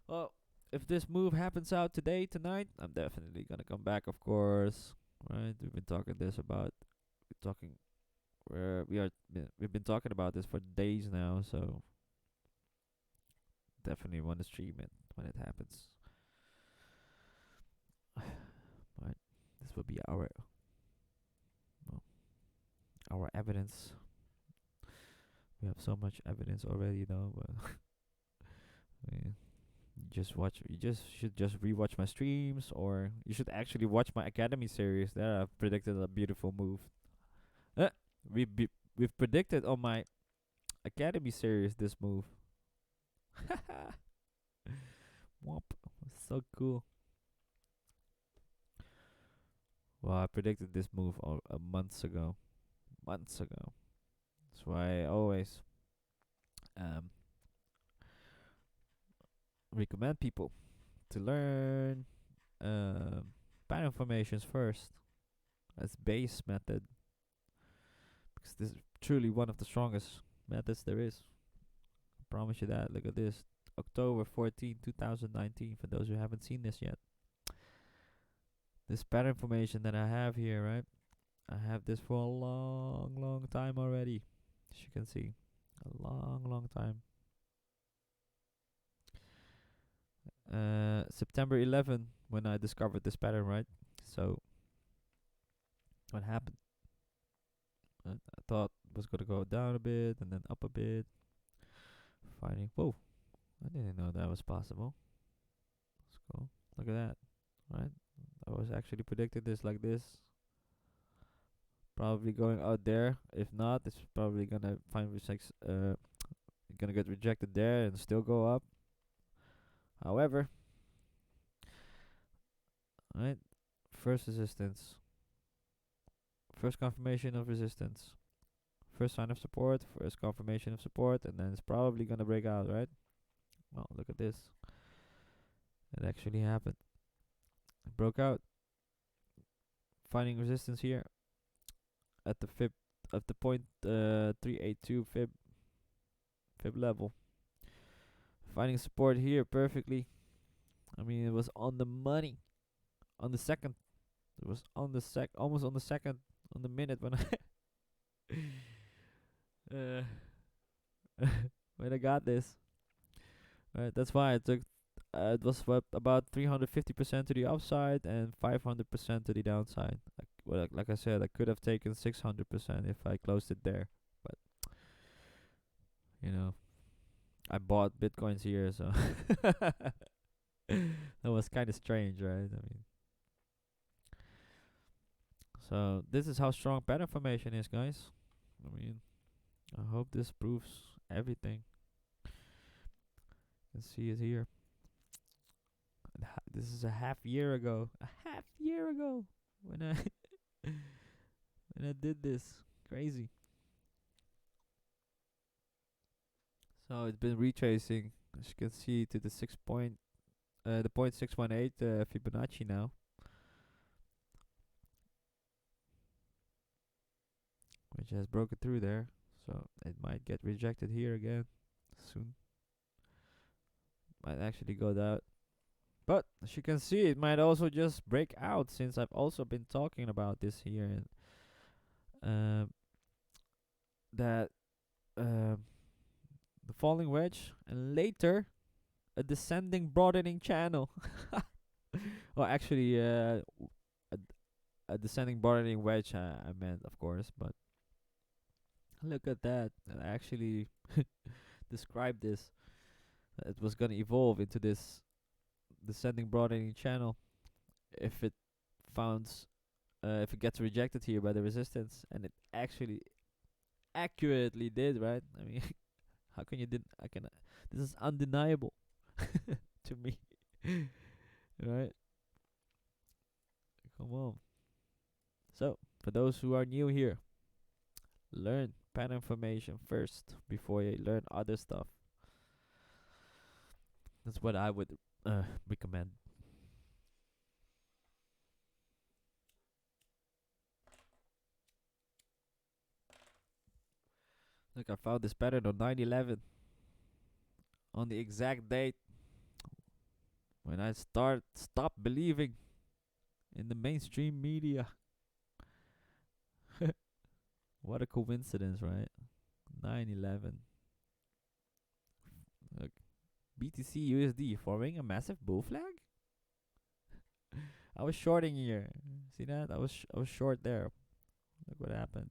Well, if this move happens out today, tonight, I'm definitely gonna come back, of course. Right? We've been talking this about we're talking where we've been talking about this for days now, so definitely want to stream it when it happens. Right? This will be well, our evidence. We have so much evidence already, though. But you just should just rewatch my streams, or you should actually watch my academy series. There, I've predicted a beautiful move. Uh, we've predicted on my academy series this move. Womp, so cool. Well, I predicted this move months ago. Months ago. That's why I always um recommend people to learn pattern formations first as base method, because this is truly one of the strongest methods there is. I promise you that. Look at this. October 14, 2019, for those who haven't seen this yet. This pattern formation that I have here, right? I have this for a long, long time already. As you can see. A long, long time. September 11 when I discovered this pattern, right? So what happened? I thought it was gonna go down a bit and then up a bit. Finding, whoa, I didn't know that was possible. Let's go. Look at that, right? I was actually predicting this like this. Probably going out there. If not, it's probably gonna find mistakes. Gonna get rejected there and still go up. However, right, first resistance, first confirmation of resistance, first sign of support, first confirmation of support, and then it's probably gonna break out, right? Well, look at this. It actually happened. It broke out, finding resistance here at the fib at the point 382 fib level. Finding support here perfectly. I mean, it was on the money. On the second, it was on the almost on the second, on the minute when I when I got this. Right, that's why it took. It was about 350% to the upside and 500% to the downside. Like I said, I could have taken 600% if I closed it there, but you know, I bought bitcoins here, so that was kind of strange, right? I mean, so this is how strong pattern formation is, guys. I mean, I hope this proves everything. You can see it here. This is a half year ago. A half year ago when I when I did this. Crazy. So it's been retracing, as you can see, to the the 0.618 Fibonacci now, which has broken through there. So it might get rejected here again soon. Might actually go down. But as you can see, it might also just break out, since I've also been talking about this here, and that the falling wedge and later a descending broadening channel. Well, actually, a, a descending bordering wedge. I meant, of course, but look at that. I actually described this. It was gonna evolve into this descending broadening channel if it founds if it gets rejected here by the resistance, and it actually accurately did, right? I mean, how can you did? I can. This is undeniable to me, right? Come on. So, for those who are new here, learn pattern formation first before you learn other stuff. That's what I would recommend. Look, I found this pattern on 9/11, on the exact date when I stopped believing in the mainstream media. What a coincidence, right? 9/11. Look, BTC USD forming a massive bull flag. I was shorting here. See that? I was short there. Look what happened.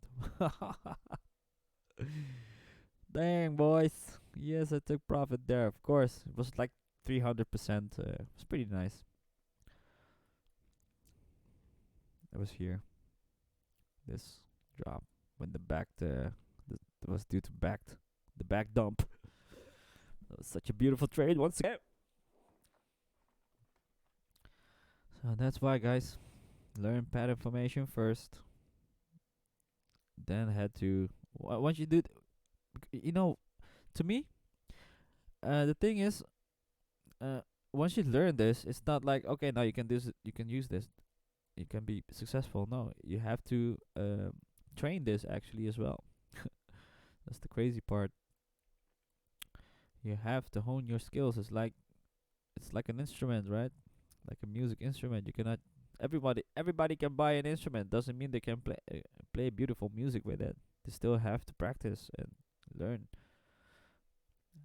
Dang, boys. Yes, I took profit there. Of course, it was like 300%. It was pretty nice. It was here. This drop when it was due to the back dump. That was such a beautiful trade once again. So that's why, guys, learn pattern formation first. Then head to once you do, you know, to me, the thing is, uh, once you learn this, it's not like okay, now you can do you can use this, you can be successful. No, you have to train this actually as well. That's the crazy part. You have to hone your skills. It's like an instrument, right? Like a music instrument. You cannot everybody can buy an instrument. Doesn't mean they can play beautiful music with it. They still have to practice and learn.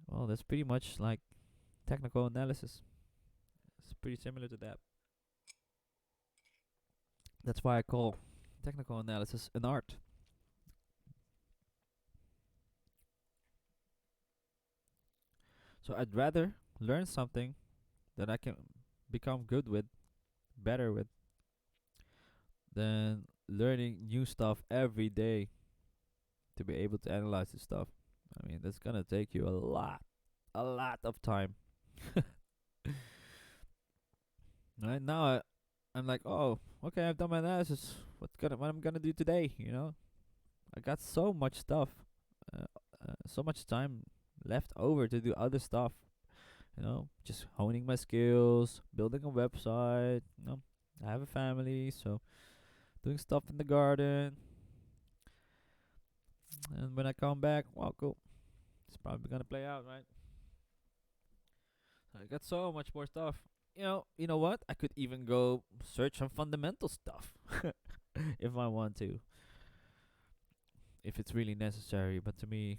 Well, that's pretty much like technical analysis. It's pretty similar to that. That's why I call technical analysis an art. So I'd rather learn something that I can become good with, better with, than learning new stuff every day to be able to analyze this stuff. I mean, that's gonna take you a lot of time. Right now, I'm like, oh, okay, I've done my analysis. What I'm gonna do today? You know, I got so much stuff, uh, so much time left over to do other stuff. You know, just honing my skills, building a website. You know, I have a family, so doing stuff in the garden. And when I come back, well, cool. It's probably gonna play out, right? I got so much more stuff. You know what? I could even go search some fundamental stuff if I want to, if it's really necessary. But to me,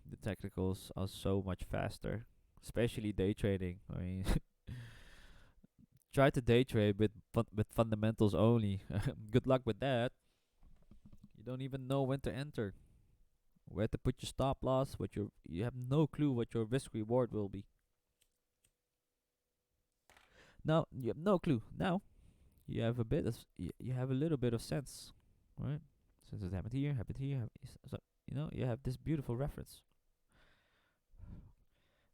the technicals are so much faster, especially day trading. I mean, try to day trade with fundamentals only. Good luck with that. You don't even know when to enter, where to put your stop loss. You have no clue what your risk reward will be. Now you have no clue. Now you have you have a little bit of sense, right? Since it happened here, so you know you have this beautiful reference,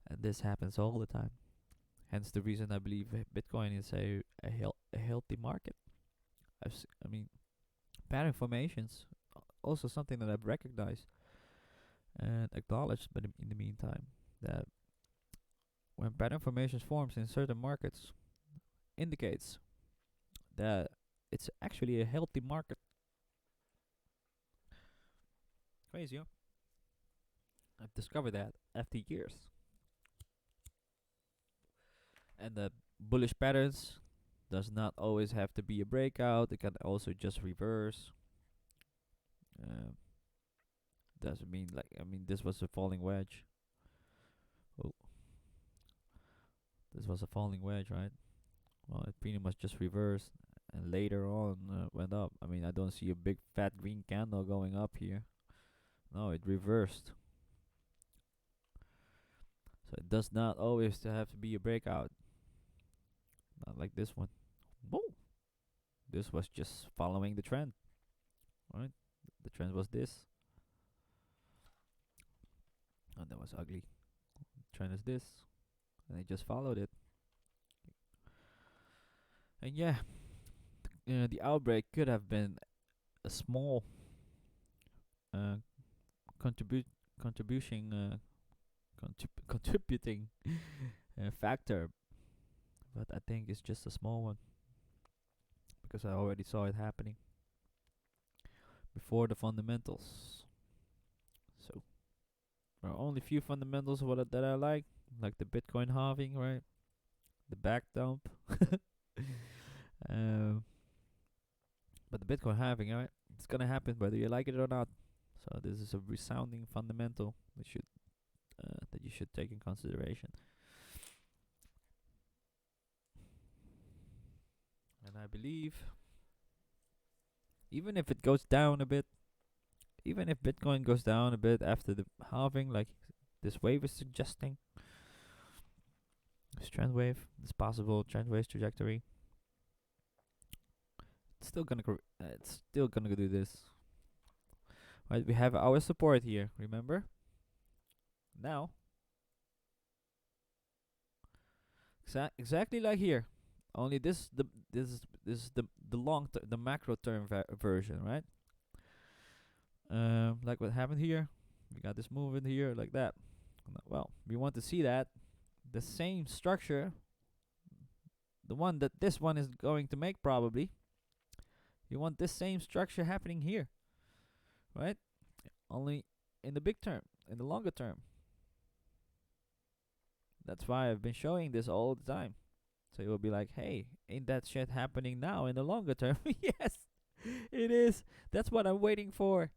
and this happens all the time. Hence the reason I believe Bitcoin is a healthy market. I mean, pattern formations also something that I've recognized and acknowledged, but in the meantime, that when pattern formations forms in certain markets, indicates that it's actually a healthy market. Crazy, huh? I've discovered that after years. And the bullish patterns does not always have to be a breakout. It can also just reverse. Um, doesn't mean like I mean this was a falling wedge. Oh, this was a falling wedge, right? Well, it pretty much just reversed and later on went up. I mean, I don't see a big fat green candle going up here. No, it reversed. So it does not always have to be a breakout. Not like this one. Whoa! This was just following the trend, right? The trend was this. Oh, that was ugly. The trend is this. And they just followed it. And yeah, the outbreak could have been a small uh, contribute contribution contributing factor, but I think it's just a small one because I already saw it happening before the fundamentals. So there are only few fundamentals that I like the Bitcoin halving, right? The back dump. um, but the Bitcoin halving, right? It's gonna happen whether you like it or not. So this is a resounding fundamental that you should take in consideration. And I believe even if it goes down a bit, even if Bitcoin goes down a bit after the halving, like this wave is suggesting, this trend wave, this possible trend wave trajectory, it's still gonna do this. Right, we have our support here. Remember? Now, exactly like here. Only this is the the macro term version, right? Like what happened here. We got this movement here like that. Well, we want to see that the same structure, the one that this one is going to make probably. You want this same structure happening here, right? Only in the big term, in the longer term. That's why I've been showing this all the time. So you'll be like, hey, ain't that shit happening now in the longer term? Yes, it is. That's what I'm waiting for.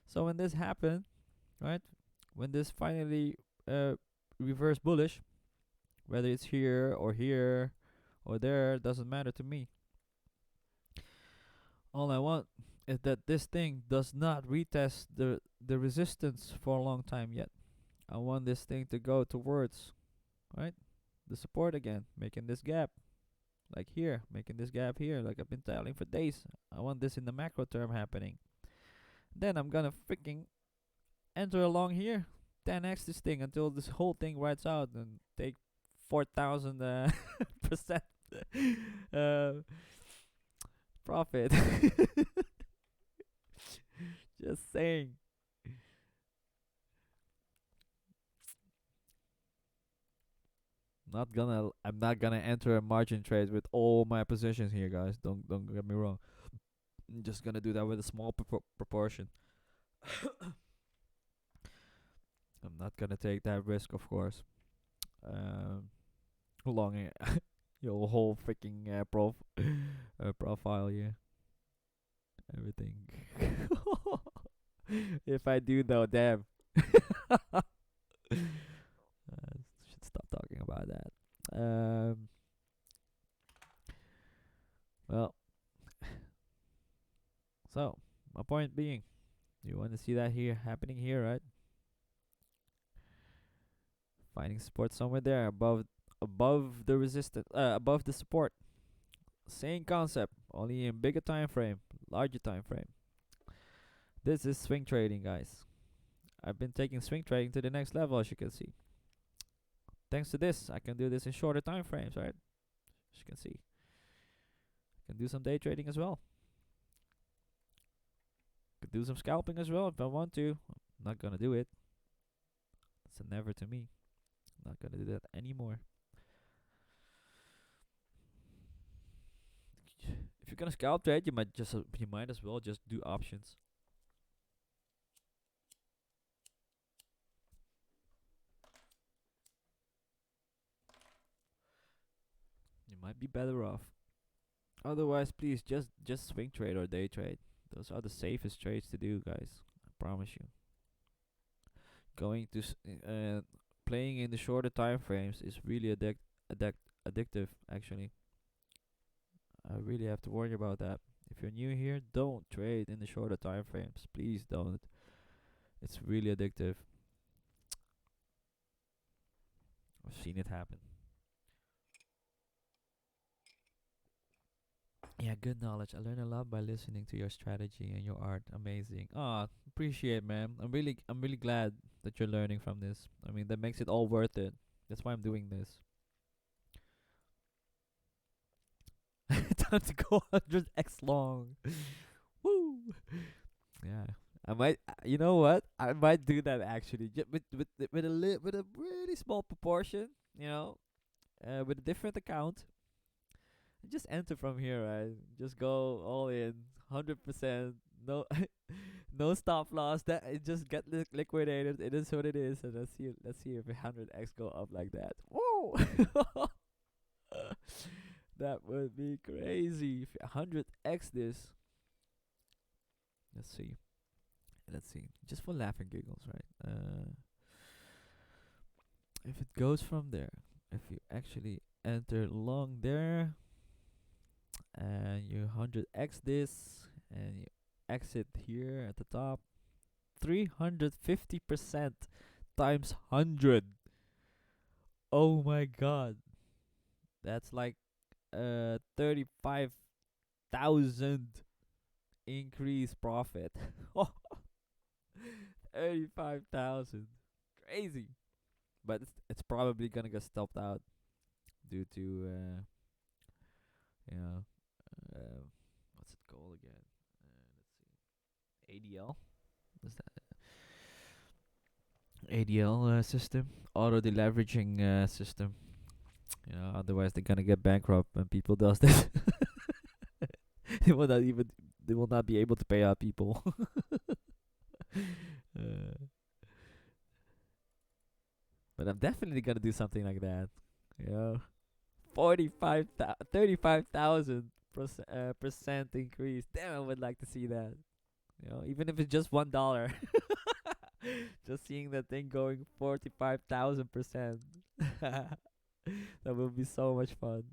So when this happens, right? When this finally reverse bullish, whether it's here or there, doesn't matter to me. All I want is that this thing does not retest the resistance for a long time yet. I want this thing to go towards, right, the support again, making this gap, like here, making this gap here, like I've been telling for days. I want this in the macro term happening. Then I'm gonna freaking enter along here, 10x this thing until this whole thing rides out and take 4,000 percent uh, profit. Just saying. I'm not gonna enter a margin trade with all my positions here, guys. Don't get me wrong. I'm just gonna do that with a small proportion. I'm not gonna take that risk, of course. Um, long your whole freaking profile here, everything. If I do though, damn. Should stop talking about that. Well, so my point being, you want to see that here happening here, right? Finding support somewhere there above the resistance, above the support. Same concept, only in bigger time frame, larger time frame. This is swing trading, guys. I've been taking swing trading to the next level, as you can see. Thanks to this, I can do this in shorter time frames, right? As you can see, I can do some day trading as well. Could do some scalping as well if I want to. I'm not gonna do it. It's a never to me. I'm not gonna do that anymore. If you're gonna scalp trade, you might as well just do options. You might be better off. Otherwise, please just swing trade or day trade. Those are the safest trades to do, guys. I promise you. Going to playing in the shorter time frames is really addictive, actually. I really have to warn you about that. If you're new here, don't trade in the shorter time frames. Please don't. It's really addictive. I've seen it happen. Yeah, good knowledge. I learned a lot by listening to your strategy and your art. Amazing. Ah, appreciate, man. I'm really glad that you're learning from this. I mean, that makes it all worth it. That's why I'm doing this. Time to go 100x long. Woo! Yeah. I might, you know what? I might do that actually, with a really small proportion, with a different account. Just enter from here, right? Just go all in, 100%. No, no stop loss. That it just get liquidated. It is what it is. And let's see if 100x go up like that. Whoa! That would be crazy if 100x this. Let's see. Let's see. Just for laughing giggles, right? If it goes from there, if you actually enter long there, and you 100x this, and you exit here at the top, 350% times 100. Oh my god. That's like 35,000 increase profit. 35,000. Crazy. But it's probably gonna get stopped out due to you know uh, what's it called again? Let's see. ADL. What's that? ADL system, auto deleveraging system. Otherwise they're gonna get bankrupt when people does this. they will not even they will not be able to pay out people. uh, but I'm definitely gonna do something like that. You know, 35,000 percent increase. Damn, I would like to see that. Even if it's just $1. Just seeing that thing going 45,000%. That would be so much fun.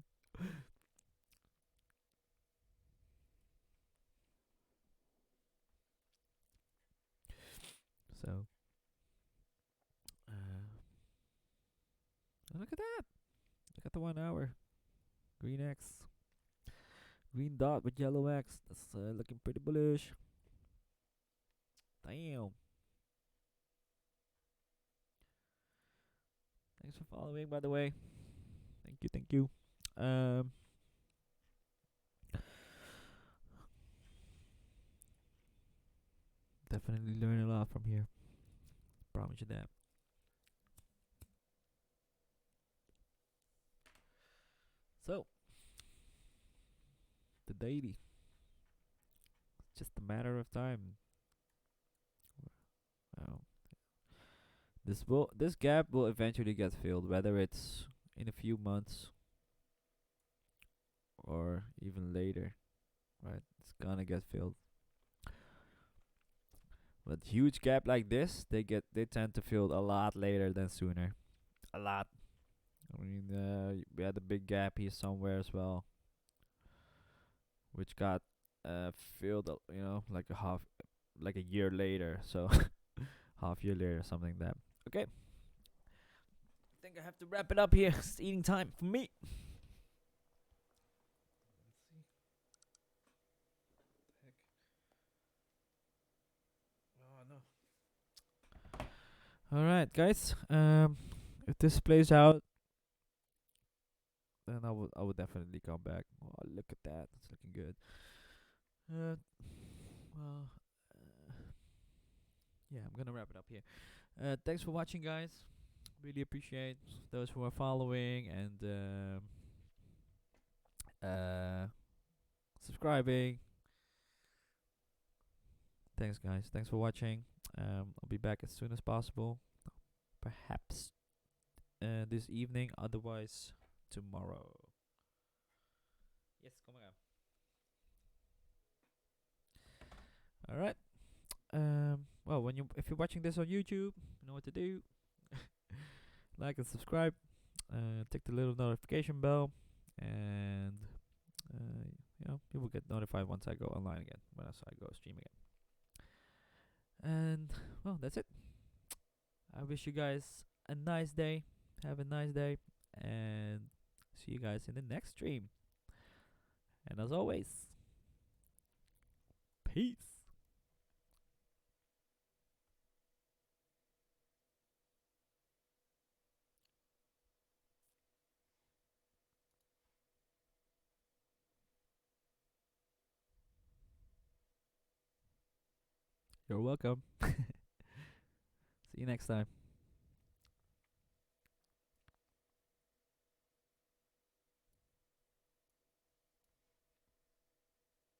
So, look at that. Look at the 1 hour. Green X. Green dot with yellow X. That's looking pretty bullish. Damn. Thanks for following, by the way. Thank you, thank you. Definitely learn a lot from here. Promise you that. So, the daily. It's just a matter of time. Wow. This gap will eventually get filled, whether it's in a few months or even later, right? It's gonna get filled. But huge gap like this, they tend to fill a lot later than sooner. A lot. I mean, we had a big gap here somewhere as well, which got filled, like like a year later. So half year later, something like that. Okay, I think I have to wrap it up here. It's eating time for me. Oh no. All right, guys. If this plays out, then I would definitely come back. Oh, look at that. It's looking good. Uh, well, yeah, I'm gonna wrap it up here. Thanks for watching, guys. Really appreciate those who are following and subscribing. Thanks, guys. Thanks for watching. I'll be back as soon as possible. Perhaps this evening, otherwise tomorrow. Yes, come on. All right. Well, if you're watching this on YouTube, you know what to do. Like and subscribe. Tick the little notification bell, and you will get notified once I go online again, once I go stream again. And well, that's it. I wish you guys a nice day. Have a nice day, and see you guys in the next stream. And as always, peace. You're welcome. See you next time.